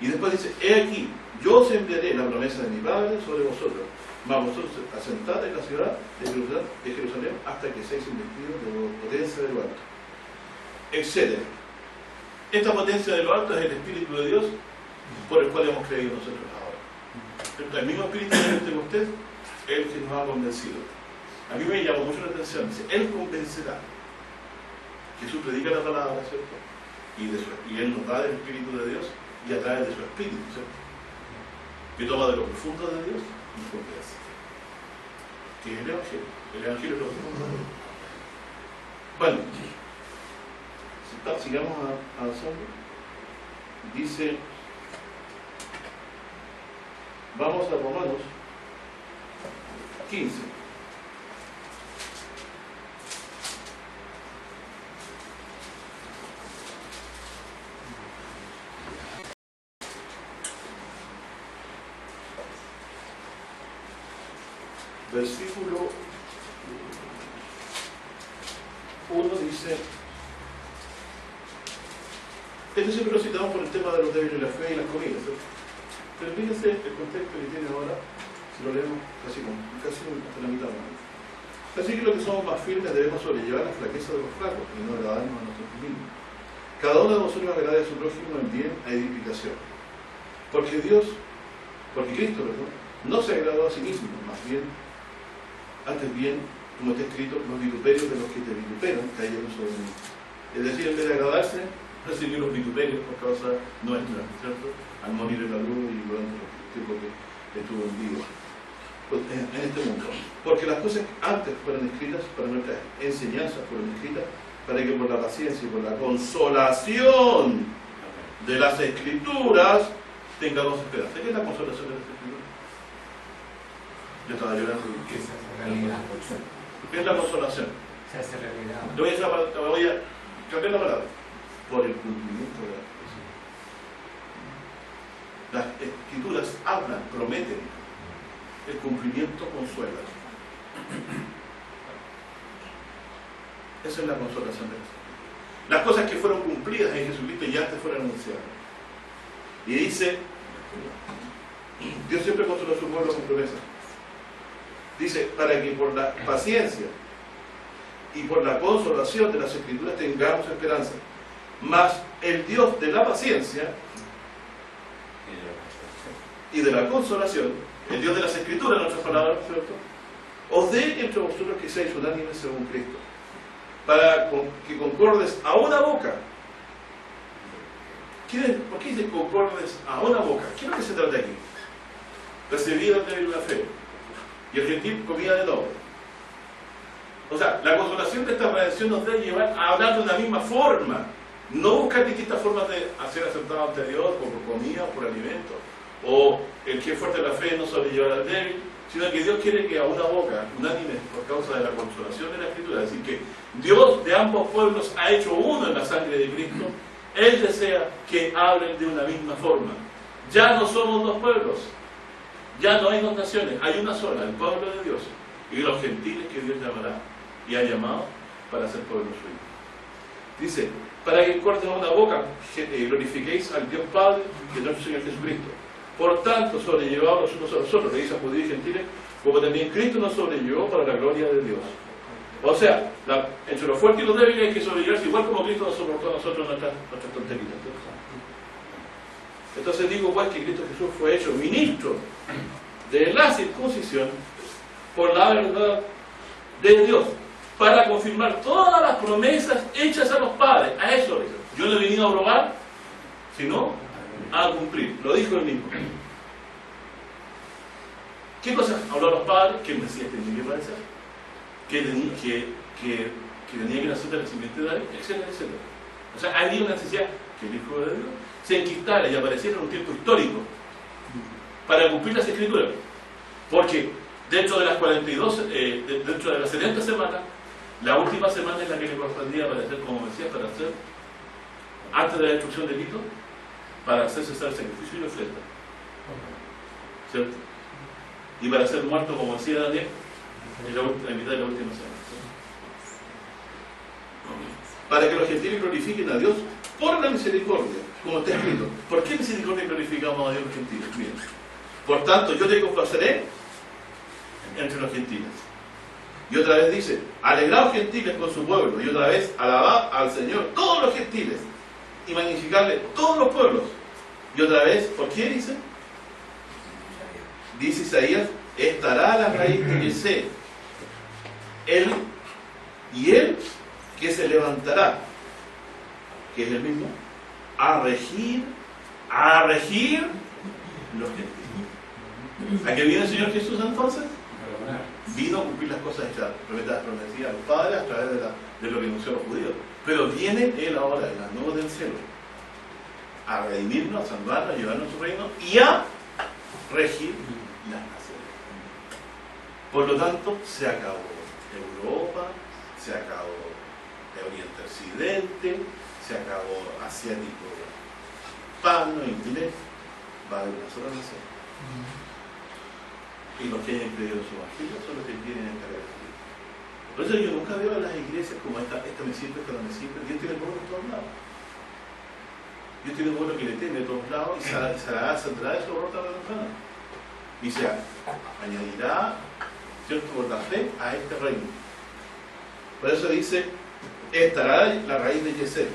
A: Y después dice, he aquí, yo os enviaré la promesa de mi Padre sobre vosotros, mas vosotros asentad en la ciudad de Jerusalén hasta que seáis investidos de la potencia de lo alto, etc. Esta potencia de lo alto es el Espíritu de Dios por el cual hemos creído nosotros ahora. El mismo Espíritu de Pentecostés es el que nos ha convencido. A mí me llamó mucho la atención, dice, Él convencerá. Jesús predica la palabra, ¿cierto? Y Él nos da del Espíritu de Dios y a través de su Espíritu, ¿cierto? Que toma de lo profundo de Dios y nos convence. Que es el Evangelio. El Evangelio es lo profundo de Dios. Bueno, sigamos avanzando. Dice, vamos a Romanos 15. Versículo 1 dice, esto siempre lo citamos por el tema de los débiles de la fe y las comidas, ¿sí? Pero fíjense el contexto que tiene ahora, si lo leemos casi hasta la mitad. Así que los que somos más firmes debemos sobrellevar la flaqueza de los flacos y no agradarnos a nosotros mismos. Cada uno de vosotros agrade a su prójimo en bien a edificación. Porque Cristo, no se agradó a sí mismo, más bien, antes bien, como está escrito, los vituperios de los que te vituperan cayeron sobre mí. Es decir, en vez de agradarse, recibir los vituperios por causa nuestra, ¿cierto? Al morir en la luz y durante los tiempos que estuvo en vida en este mundo. Porque las cosas que antes fueron escritas para nuestras enseñanzas, fueron escritas para que por la paciencia y por la consolación de las Escrituras tengamos esperanza. ¿Qué es la consolación de las Escrituras? Yo estaba llorando.
C: ¿Qué se hace realidad?
A: ¿Qué es la consolación?
C: Se hace realidad.
A: Voy a cambiar la palabra. Por el cumplimiento de las Escrituras hablan, prometen. El cumplimiento consuela. Esa es la consolación de las Escrituras. Las cosas que fueron cumplidas en Jesucristo ya antes fueron anunciadas. Y dice, Dios siempre consoló a su pueblo con promesas. Dice, para que por la paciencia y por la consolación de las Escrituras tengamos esperanza. Mas el Dios de la paciencia y de la consolación, el Dios de las Escrituras, en otras palabras, ¿cierto?, os dé entre vosotros que seáis unánimes según Cristo, para que concordes a una boca. ¿Por qué dice concordes a una boca? ¿Qué es lo que se trata aquí? Recibir el débil de la fe y el gentil comida de todo. O sea, la consolación de esta redención nos debe llevar a hablar de una misma forma, no buscar distintas formas de ser aceptado ante Dios, o por comida, o por alimento, o el que es fuerte de la fe no sobrellevar al débil, sino que Dios quiere que a una boca, unánime por causa de la consolación de la Escritura, es decir, que Dios de ambos pueblos ha hecho uno en la sangre de Cristo. Él desea que hablen de una misma forma. Ya no somos dos pueblos, ya no hay dos naciones, hay una sola, el pueblo de Dios y los gentiles que Dios llamará y ha llamado para ser pueblo suyo. Dice, para que corten a una boca, glorifiquéis al Dios Padre de nuestro Señor Jesucristo. Por tanto, sobrellevados unos a los otros, le dice a judíos y gentiles, como también Cristo nos sobrellevó para la gloria de Dios. O sea, entre los fuertes y los débiles hay que sobrellevarse igual como Cristo nos soportó a nosotros nuestras tonterías. Entonces digo pues que Cristo Jesús fue hecho ministro de la circuncisión por la verdad de Dios, para confirmar todas las promesas hechas a los padres. A eso dice. Yo no he venido a probar, sino a cumplir. Lo dijo él mismo. ¿Qué cosas habló a los padres? Que el Mesías tenía que padecer, que tenía que nacer de la simiente de David, etcétera, etcétera. O sea, había una necesidad que el Hijo de Dios se enquistara y apareciera en un tiempo histórico para cumplir las Escrituras. Porque dentro de las 42, dentro de las 70 semanas, la última semana es la que le correspondía aparecer como Mesías para hacer, antes de la destrucción de Egipto, para hacer cesar el sacrificio y la ofrenda. ¿Cierto? Y para ser muerto, como decía Daniel, en la mitad de la última semana. Para que los gentiles glorifiquen a Dios por la misericordia, como está escrito. ¿Por qué misericordia glorificamos a Dios los gentiles? Bien. Por tanto, yo te complaceré entre los gentiles. Y otra vez dice, alegraos gentiles con su pueblo. Y otra vez, alabad al Señor todos los gentiles y magnificarle todos los pueblos. Y otra vez, ¿por qué dice? Dice Isaías, estará la raíz de Yesé, él que se levantará, que es el mismo, a regir los gentiles. ¿A qué viene el Señor Jesús entonces? Vino a cumplir las cosas prometidas a los padres a través de lo que anunció a los judíos. Pero viene Él ahora en las nubes del cielo a redimirnos, a salvarnos, a llevarnos a su reino y a regir las naciones. Por lo tanto, se acabó Europa, se acabó Oriente Occidente, se acabó Asiático Hispano, inglés, va a haber una sola nación. Y los que hayan creído en su evangelio son los que tienen que encargar de Dios. Por eso yo nunca veo a las iglesias como esta me sirve, esta no me sirve. Dios tiene pueblo por todos lados. Dios tiene un pueblo que le teme de todos lados y saldrá de su rota de la y se añadirá, ¿cierto?, por la fe a este reino. Por eso dice, estará la raíz de Yesé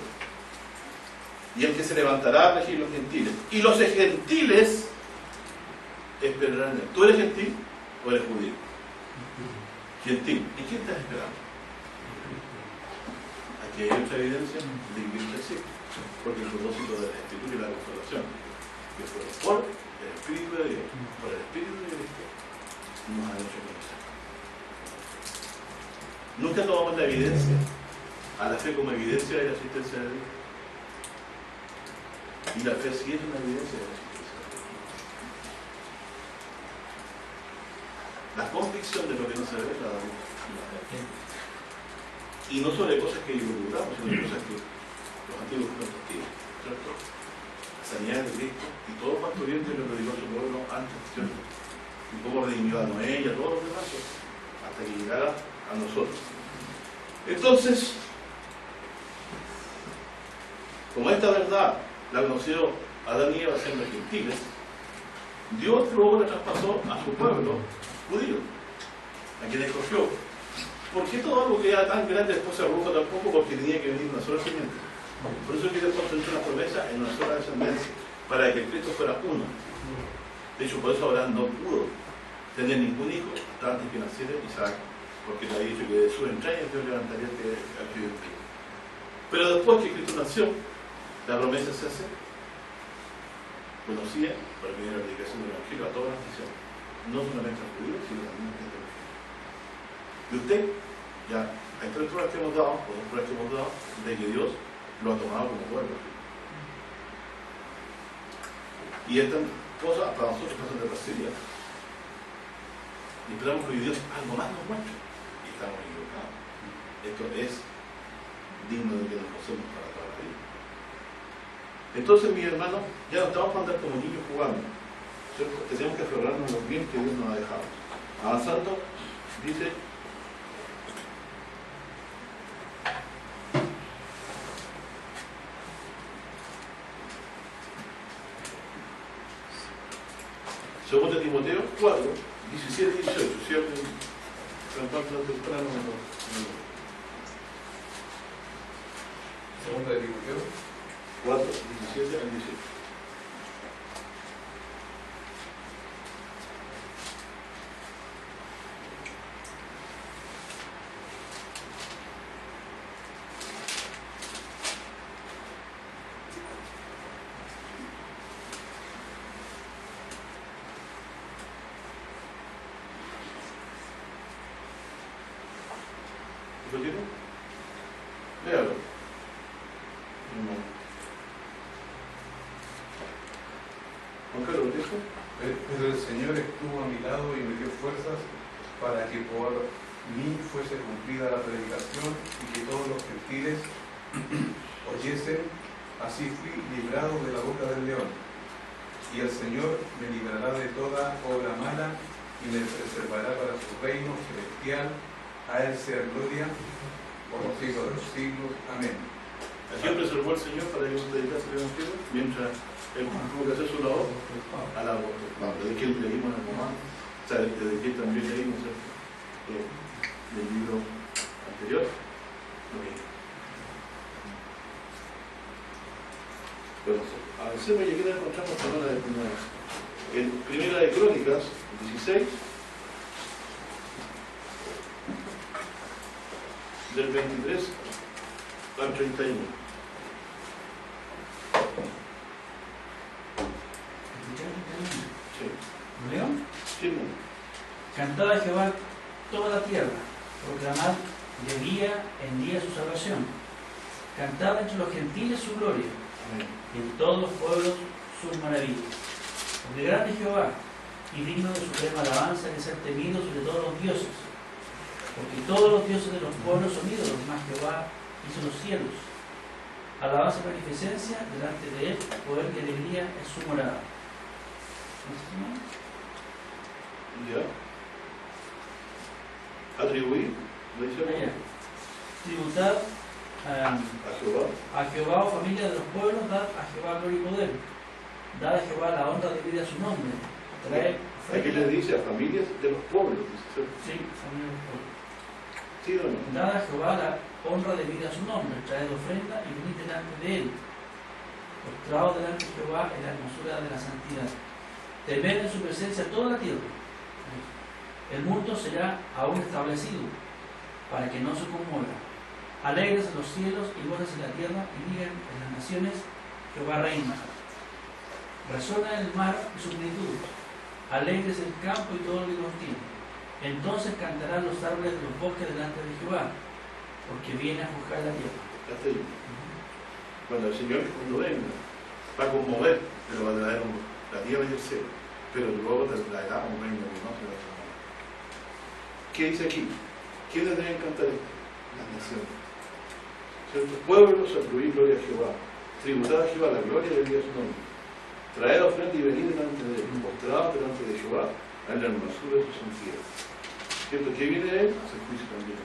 A: y el que se levantará a regir los gentiles. Y los gentiles esperarán en él. ¿Tú eres gentil o eres judío? Gentil. ¿En quién estás esperando? Aquí hay otra evidencia de que Cristo existe. Porque el propósito de la Escritura y la consolación, que fue por el Espíritu de Dios, por el Espíritu de Cristo, nos ha hecho conocer. Nunca tomamos la evidencia, a la fe como evidencia de la existencia de Dios. Y la fe sí es una evidencia de la existencia de Dios. La convicción de lo que no se ve la damos. Y no sobre cosas que divulgamos, sino de cosas que los antiguos fueron testigos, ¿cierto? La sanidad de Cristo y todo cuanto bien de lo que dijo su pueblo antes, ¿cierto? Y cómo redimió a Noé y a todos los demás, hasta que llegara a nosotros. Entonces, como esta verdad la conoció Adán y Eva siendo gentiles, Dios luego la traspasó a su pueblo judío, a quien escogió. ¿Por qué todo algo que era tan grande después se redujo tampoco? Porque tenía que venir una sola simiente. Por eso que Dios concentró una promesa en una sola descendencia, para que Cristo fuera uno. De hecho, por eso Abraham no pudo tener ningún hijo hasta antes que naciera Isaac, porque le había dicho que de su entraña Dios levantaría al que vive en Cristo. Pero después que Cristo nació, la promesa se hace conocida para que la predicación del Evangelio a todas las naciones, no solamente a los judíos, sino también a los gentiles. Y usted, ya, hay tres pruebas que hemos dado, o dos pruebas que hemos dado, de que Dios lo ha tomado como pueblo. Y estas cosas para nosotros pasan de facilidad. Y esperamos que Dios algo más nos muestre. Y estamos equivocados. Esto es digno de que nos gocemos para toda la vida. Entonces, mis hermanos, ya no estamos para andar como niños jugando, ¿cierto? Tenemos que aferrarnos a los bienes que Dios nos ha dejado. Avanzando, dice: Segundo de Timoteo 4, 17 y 18, ¿cierto?
B: Segundo de Timoteo
A: 4, 17 al 18. tiene? Léalo. Juan Carlos, ¿lo dijo?
B: Pero el Señor estuvo a mi lado y me dio fuerzas para que por mí fuese cumplida la predicación y que todos los gentiles oyesen. Así fui librado de la boca del león. Y el Señor me librará de toda obra mala y me preservará para su reino celestial. A Él sea gloria por los siglos de los siglos. Amén.
A: ¿A quién preservó el Señor para que se dedicase al Evangelio? Mientras él tuvo que hacer su labor, a la desde que leímos en el momento, o sea, desde que también leímos del libro anterior. Bueno, avancemos y aquí la encontramos palabra de en Primera de Crónicas 16, del 23 al 31.
C: ¿Lo leo?
A: Sí,
C: Cantad a Jehová toda la tierra, proclamad de día en día su salvación. Cantad entre los gentiles su gloria, y en todos los pueblos sus maravillas. Porque grande es Jehová, y digno de suprema alabanza, que sea temido sobre todos los dioses. Porque todos los dioses de los pueblos son ídolos, mas Jehová hizo los cielos. Alabanza y magnificencia delante de él, poder y alegría es su morada.
A: Ya. Atribuir, lo dice
C: Allá. Tributad a Jehová, o familia de los pueblos, dad a Jehová gloria y poder. Dad a Jehová la honra debida a su nombre. Trae
A: aquí le dice a familias de los pueblos.
C: Sí, familia de los pueblos.
A: ¿Sí o no?
C: Dad a Jehová la honra debida a su nombre. Traed ofrenda y venid delante de él. Postraos delante de Jehová en la hermosura de la santidad. Temed en su presencia toda la tierra. El mundo será aún establecido, para que no se conmueva. Alegres en los cielos y buenas en la tierra, y digan en las naciones, Jehová reina. Resuena el mar y su plenitud, alegres el campo y todo lo que contiene. Entonces cantarán los árboles de los bosques delante de Jehová, porque viene a juzgar la tierra.
A: Hasta ahí. Cuando el Señor, cuando venga, va a conmover, pero va a traer la tierra y el cielo. Pero luego traerá un reino que no se va a llamar. ¿Qué dice aquí? ¿Quiénes deben cantar esto? Las naciones. ¿Cierto? Pueblos, atribuir gloria a Jehová. Tributad a Jehová la gloria de Dios su nombre. Traed ofrenda y venid delante de él. Postraos delante de Jehová en la hermosura de su santidad. ¿Cierto? ¿Qué viene de él? Hacer juicio también.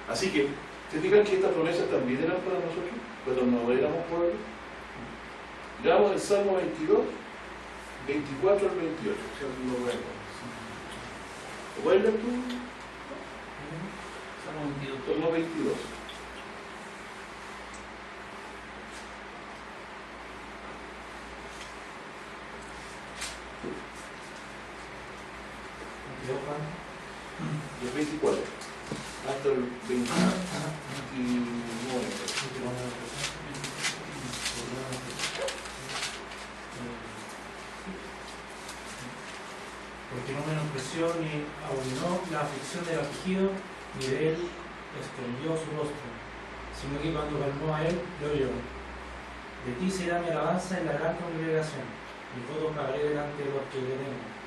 A: Así que, ¿se fijan que estas promesas también eran para nosotros? Cuando no éramos pueblos. Leamos el Salmo 22, 24 al 28. Si alguien lo ve. ¿Lo puedes leer tú?
C: Salmo 22.
A: Salmo 22. Y el 24 hasta el 29.
D: Porque no menospreció ni abominó la aflicción del afligido, ni de él escondió su rostro, sino que cuando calmó a él, lo oyó. De ti será mi alabanza en la gran congregación, mi voto pagaré delante de los que le temen.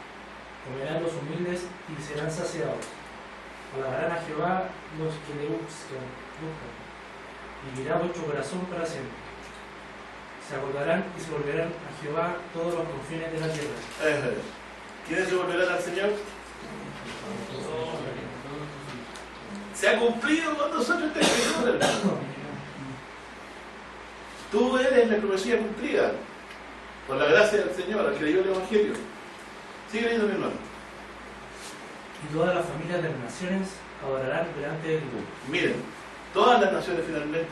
D: Comerán los humildes y serán saciados. Alabarán a Jehová los que le buscan, y vivirá vuestro corazón para siempre. Se acordarán y se volverán a Jehová todos los confines de la tierra.
A: ¿Quiénes se volverán al Señor? Se ha cumplido con nosotros esta escritura, hermano. Tú eres la profecía cumplida por la gracia del Señor, al que leyó el Evangelio. Sigue leyendo, mi hermano.
C: Y todas las familias de las naciones adorarán delante de él.
A: Miren, todas las naciones finalmente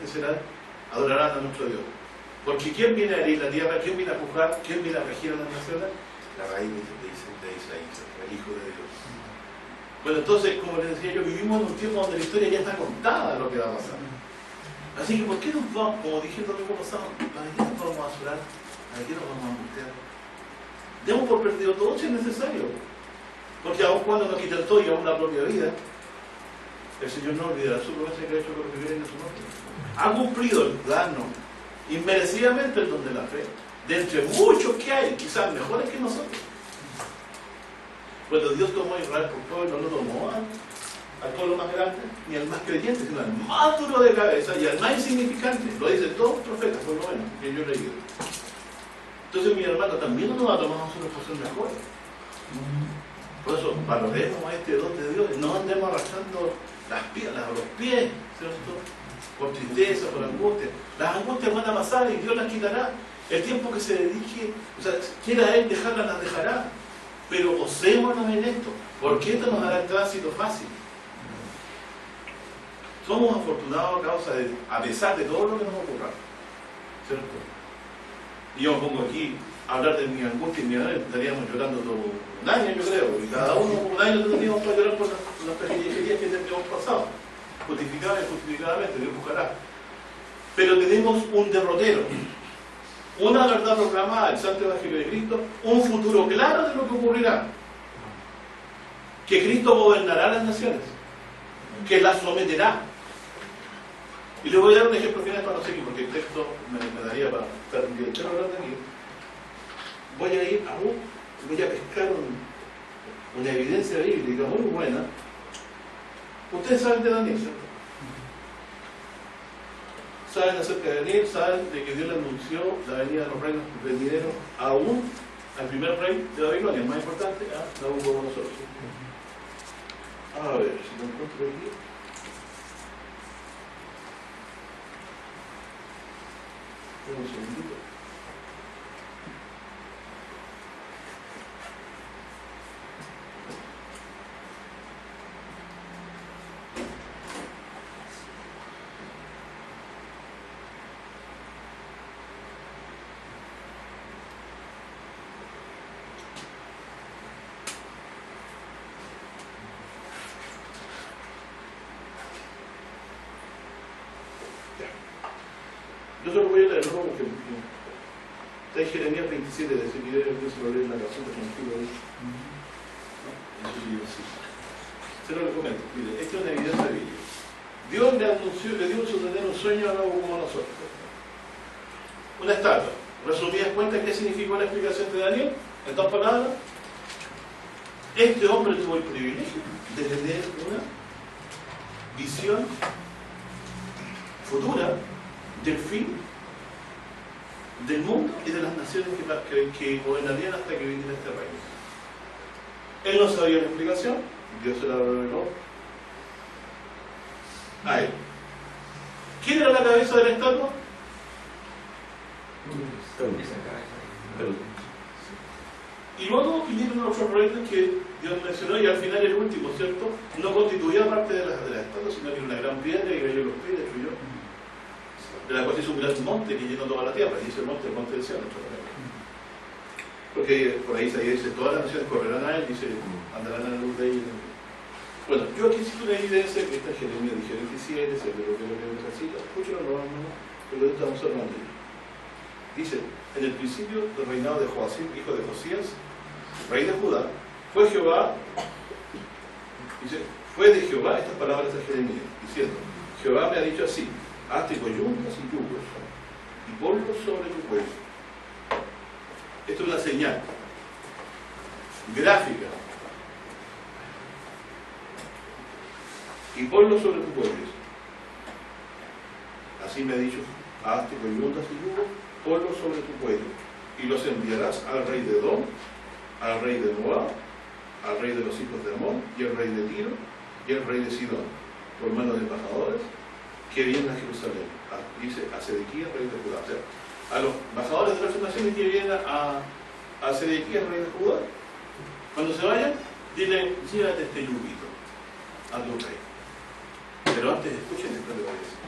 A: adorarán a nuestro Dios. Porque ¿quién viene a herir la tierra? ¿Quién viene a juzgar? ¿Quién viene a regir a las naciones? La raíz de Isaías, el Hijo de Dios. Bueno, entonces, como les decía yo, vivimos en un tiempo donde la historia ya está contada lo que va a pasar. Así que, ¿por qué nos vamos, como dije el domingo pasado, ¿a qué nos vamos a asegurar? ¿A qué nos vamos a angustiar? Demos por perdido todo si es necesario. Porque aun cuando nos quitan todo y aún la propia vida, El Señor no olvidará su promesa que ha hecho con los que vienen en su nombre. Ha cumplido el darnos inmerecidamente el don de la fe, de entre muchos que hay, quizás mejores que nosotros. Cuando Dios tomó a Israel por pueblo, no lo tomó al pueblo más grande, ni al más creyente, sino al más duro de cabeza y al más insignificante. Lo dicen todos los profetas, por lo menos, que yo he leído. Entonces, mi hermano, también no nos va a tomar a nosotros por ser mejores. Por eso, valoremos a este don de Dios, no andemos arrastrando los pies, ¿cierto? Por tristeza, por angustia. Las angustias van a pasar y Dios las quitará. El tiempo que se dedique, o sea, quiera Él dejarlas, las dejará. Pero gocémonos en esto, porque esto nos dará el tránsito fácil. Somos afortunados a pesar de todo lo que nos ocurra, ¿cierto? Y yo me pongo aquí a hablar de mi angustia y mi dolor, estaríamos llorando todo un año, yo creo, y cada uno un año tendríamos para llorar por las pequeñerías que hemos pasado, justificada y justificadamente, Dios buscará. Pero tenemos un derrotero, una verdad proclamada, el Santo Evangelio de Cristo, un futuro claro de lo que ocurrirá, que Cristo gobernará las naciones, que las someterá. Y les voy a dar un ejemplo final para no seguir, porque el texto me daría para estar un día entero hablando aquí. Voy a ir voy a pescar una evidencia bíblica muy buena. Ustedes saben de Daniel, ¿cierto? Saben acerca de Daniel, saben de que Dios le anunció la venida de los reinos venideros aún al primer rey de Babilonia, el más importante, a Nabucodonosor. A ver, si lo encuentro aquí. Un segundito. Yo solo voy a leerlo porque está en Jeremías 27, de ese video que se lo lee en la canción de tranquilo ahí. Se lo recomiendo. Mire, esta es una evidencia bíblica. Dios le dio un sueño a Nabucodonosor. Una estatua. Resumidas cuentas, ¿qué significó la explicación de Daniel? En dos palabras, este hombre tuvo el privilegio de tener una visión futura del fin del mundo y de las naciones que gobernarían hasta que viniera este reino. Él no sabía la explicación, Dios se la reveló a él. ¿Quién era la cabeza de la estatua? Y luego vinieron otros reinos que Dios mencionó, y al final el último, ¿cierto? No constituía parte de la estatua, sino que era una gran piedra que cayó los pies y destruyó. De la cual hizo un gran monte que llenó toda la tierra, y ese monte, el monte del cielo. Porque por ahí se dice, todas las naciones correrán a él, dice, andarán a la luz de él. Bueno, yo aquí cito una evidencia que está en Jeremías 17, se ve lo que necesita, escúchalo, no, pero estamos hablando. Dice, en el principio del reinado de Joacim, hijo de Josías, rey de Judá, fue Jehová, dice, fue de Jehová estas palabras de Jeremías, diciendo, Jehová me ha dicho así, hazte coyuntas y yugos, y ponlos sobre tu cuello. Esto es una señal gráfica. Y ponlos sobre tu cuello. Así me ha dicho, hazte coyuntas y yugos, ponlos sobre tu cuello. Y los enviarás al rey de Edom, al rey de Moab, al rey de los hijos de Amón, y al rey de Tiro, y al rey de Sidón, por manos de embajadores que vienen a Jerusalén. Dice a Sedequías, rey de Judá. O sea, a los embajadores de las naciones que vienen a Sedequías, rey de Judá, cuando se vayan, dile, llévate este yugito a tu rey. Pero antes escuchen esto que voy a decir.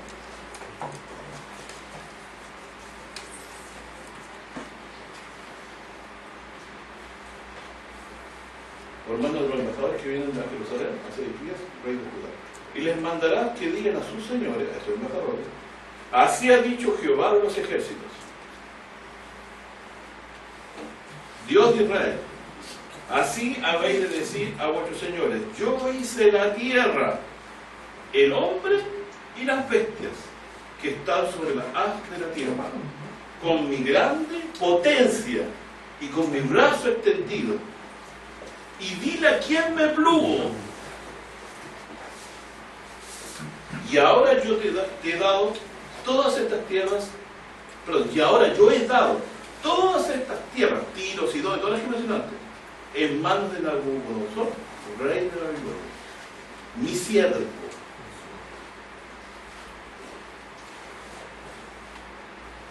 A: Por mano de los embajadores que vienen a Jerusalén, a Sedequías, rey de Judá. Y les mandará que digan a sus señores, a estos embajadores, así ha dicho Jehová de los ejércitos, Dios de Israel, así habéis de decir a vuestros señores, yo hice la tierra el hombre y las bestias que están sobre la haz de la tierra, con mi grande potencia y con mi brazo extendido, y dile a quien me plugo. Y ahora yo te he dado todas estas tierras, perdón, y ahora yo he dado todas estas tierras, Tiro, Sidón, todas las que mencioné antes, en manos de Nabucodonosor, rey de Babilonia, mi siervo.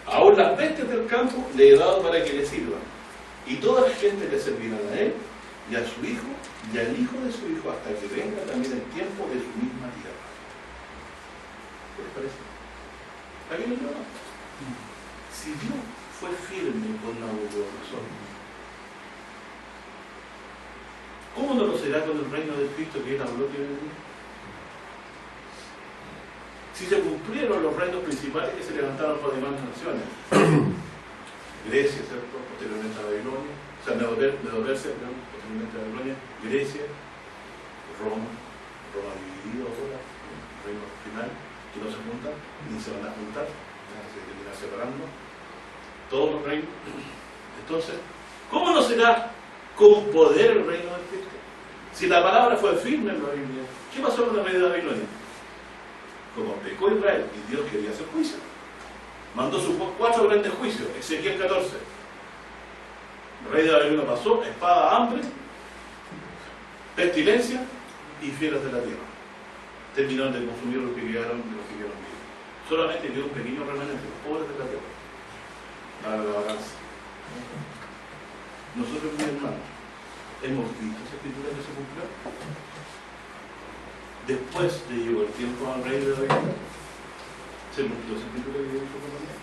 A: Aún las bestias del campo le he dado para que le sirvan, y toda la gente le servirá a él, y a su hijo, y al hijo de su hijo, hasta que venga también el tiempo de su misma tierra. ¿Qué les parece? ¿Aquí no lo? Si Dios fue firme con Nabucodonosor, ¿cómo no lo será con el reino de Cristo que él habló que venía? Si se cumplieron los reinos principales que se levantaron por demás naciones, Grecia, ¿cierto? Posteriormente a Babilonia, o sea, posteriormente a Babilonia, Grecia, Roma dividido ahora, el reino final, que no se juntan, ni se van a juntar, se termina separando, todos los reinos. Entonces, ¿cómo no será con poder el reino de Cristo? Si la palabra fue firme en la Biblia, ¿qué pasó con el rey de Babilonia? Como pecó Israel y Dios quería hacer juicio, mandó sus 4 grandes juicios. Ezequiel 14. El rey de Babilonia pasó espada, hambre, pestilencia y fieras de la tierra. Terminaron de consumir los que quedaron vivos. Solamente quedó un pequeño remanente, los pobres de la tierra. Para la balanza. Nosotros, mis hermanos, hemos visto esa escritura que se cumplió. Después de llegó el tiempo al rey de Babilonia, se cumplió esa escritura que dijo por la.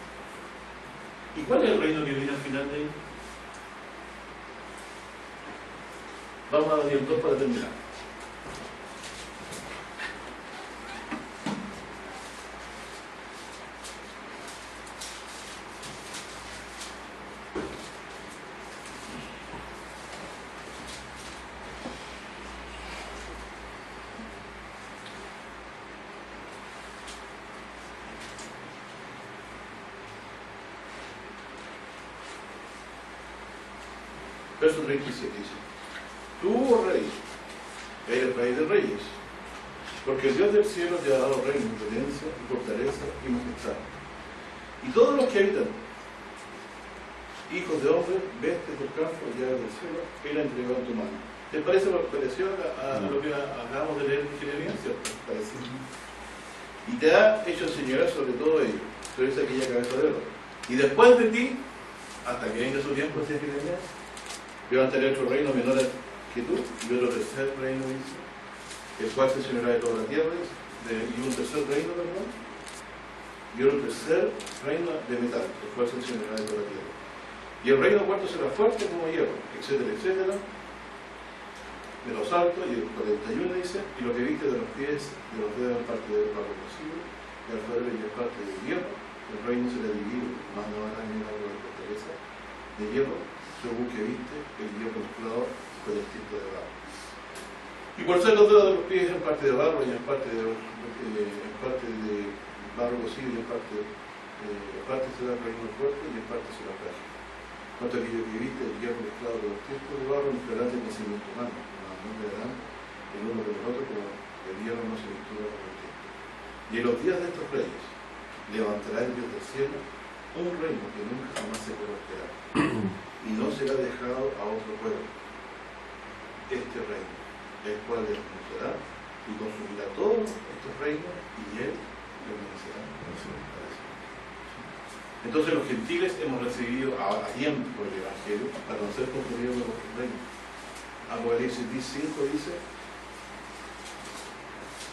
A: ¿Y cuál es el reino que viene al final de ello? Vamos a Daniel 2 para terminar. Verso 37 dice: Tú, oh rey, eres rey de reyes, porque el Dios del cielo te ha dado reino, potencia y fortaleza y majestad. Y todos los que habitan, hijos de hombres, bestias del campo y aves del cielo, Él ha entregado en tu mano. ¿Les parece parecido a lo que acabamos de leer en Jeremías? ¿Cierto? Parecido. Y te ha hecho señorear sobre todo ello, sobre esa aquella cabeza de oro. Y después de ti, hasta que venga su tiempo, decía Jeremías, levantaré otro reino menor que tú, y otro tercer reino, dice, el cual se señorará de toda la tierra, y un tercer reino, perdón, y otro tercer reino de metal, el cual se señorará de toda la tierra. Y el reino cuarto será fuerte como hierro, etcétera, etcétera, de los altos, y el 41 dice, y lo que viste de los pies, de los dedos en parte del barro posible, y al fuego y en parte del hierro, el reino será dividido, más no habrá ni una fortaleza de hierro, según que viste, el hierro mezclado con el tinto de barro. Y por ser los dedos de los pies en parte de barro y en parte de barro cocido y en parte será el reino fuerte y en parte será frágil. Cuanto aquello que viste, el hierro mezclado con los tintos de barro mezclarán de conocimiento humano, mas no verán el uno con el otro como el hierro no se mezcla con el tinto. Y en los días de estos reyes levantará el Dios del cielo un reino que nunca jamás se corromperá y no será dejado a otro pueblo. Este reino, el cual desconocerá y consumirá todos estos reinos, y él permanecerá para siempre. Entonces los gentiles hemos recibido a tiempo por el Evangelio para no ser confundidos con los reinos. Apocalipsis 5 dice,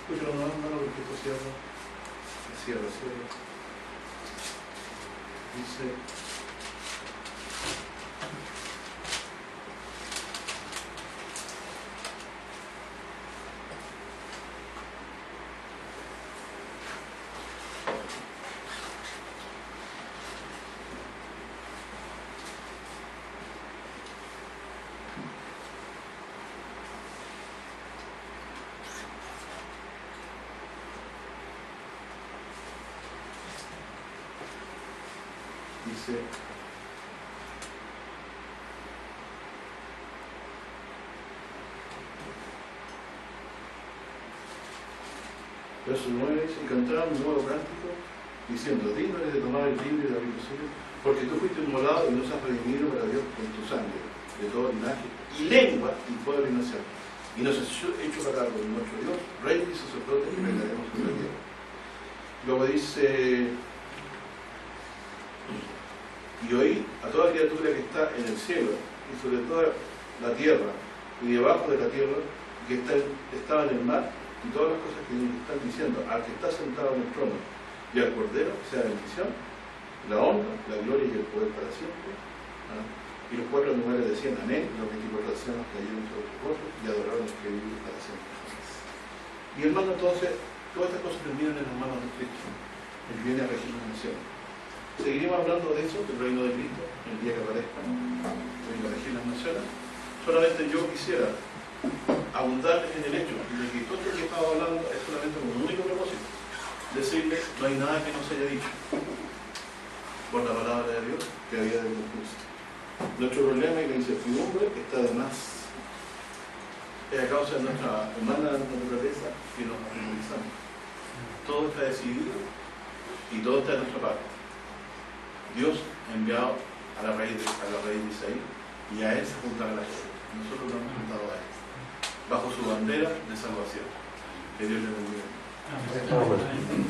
A: escúchalo no, hermano, porque esto cierra. Dice, Dice, verso 9 dice, y cantaron un nuevo cántico, diciendo, digno eres de tomar el libro y de abrir los sellos, porque tú fuiste inmolado y nos has redimido para Dios con tu sangre, de todo linaje, y lengua, y pueblo y nación. Y nos has hecho para con nuestro Dios, rey y sacerdote, y reinaremos sobre la tierra. Luego dice, y oí a toda criatura que está en el cielo, y sobre toda la tierra, y debajo de la tierra, que estaba en el mar, y todas las cosas que están diciendo, al que está sentado en el trono, y al Cordero, sea bendición, la honra, la gloria y el poder para siempre. ¿Ah? Y los 4 animales decían amén, los 24 ancianos cayeron sobre sus rostros y adoraron al que vive para siempre. Y hermano, entonces, todas estas cosas terminan en las manos de Cristo, el que viene a regir las naciones. Seguiremos hablando de eso, del reino de Cristo, el día que aparezca, que venga a regir las naciones. Solamente yo quisiera abundar en el hecho de que todo esto que estaba hablando es solamente con un único propósito: decirles, no hay nada que no se haya dicho por la palabra de Dios que había de cumplirse. Nuestro problema y la incertidumbre está de más. Es a causa de nuestra humana naturaleza que nos atemorizamos. Todo está decidido y todo está de nuestra parte. Dios ha enviado a la raíz de Isaí y a él se juntará la gente. Nosotros lo hemos juntado a él, bajo su bandera de salvación. Que Dios le bendiga.
C: Amén.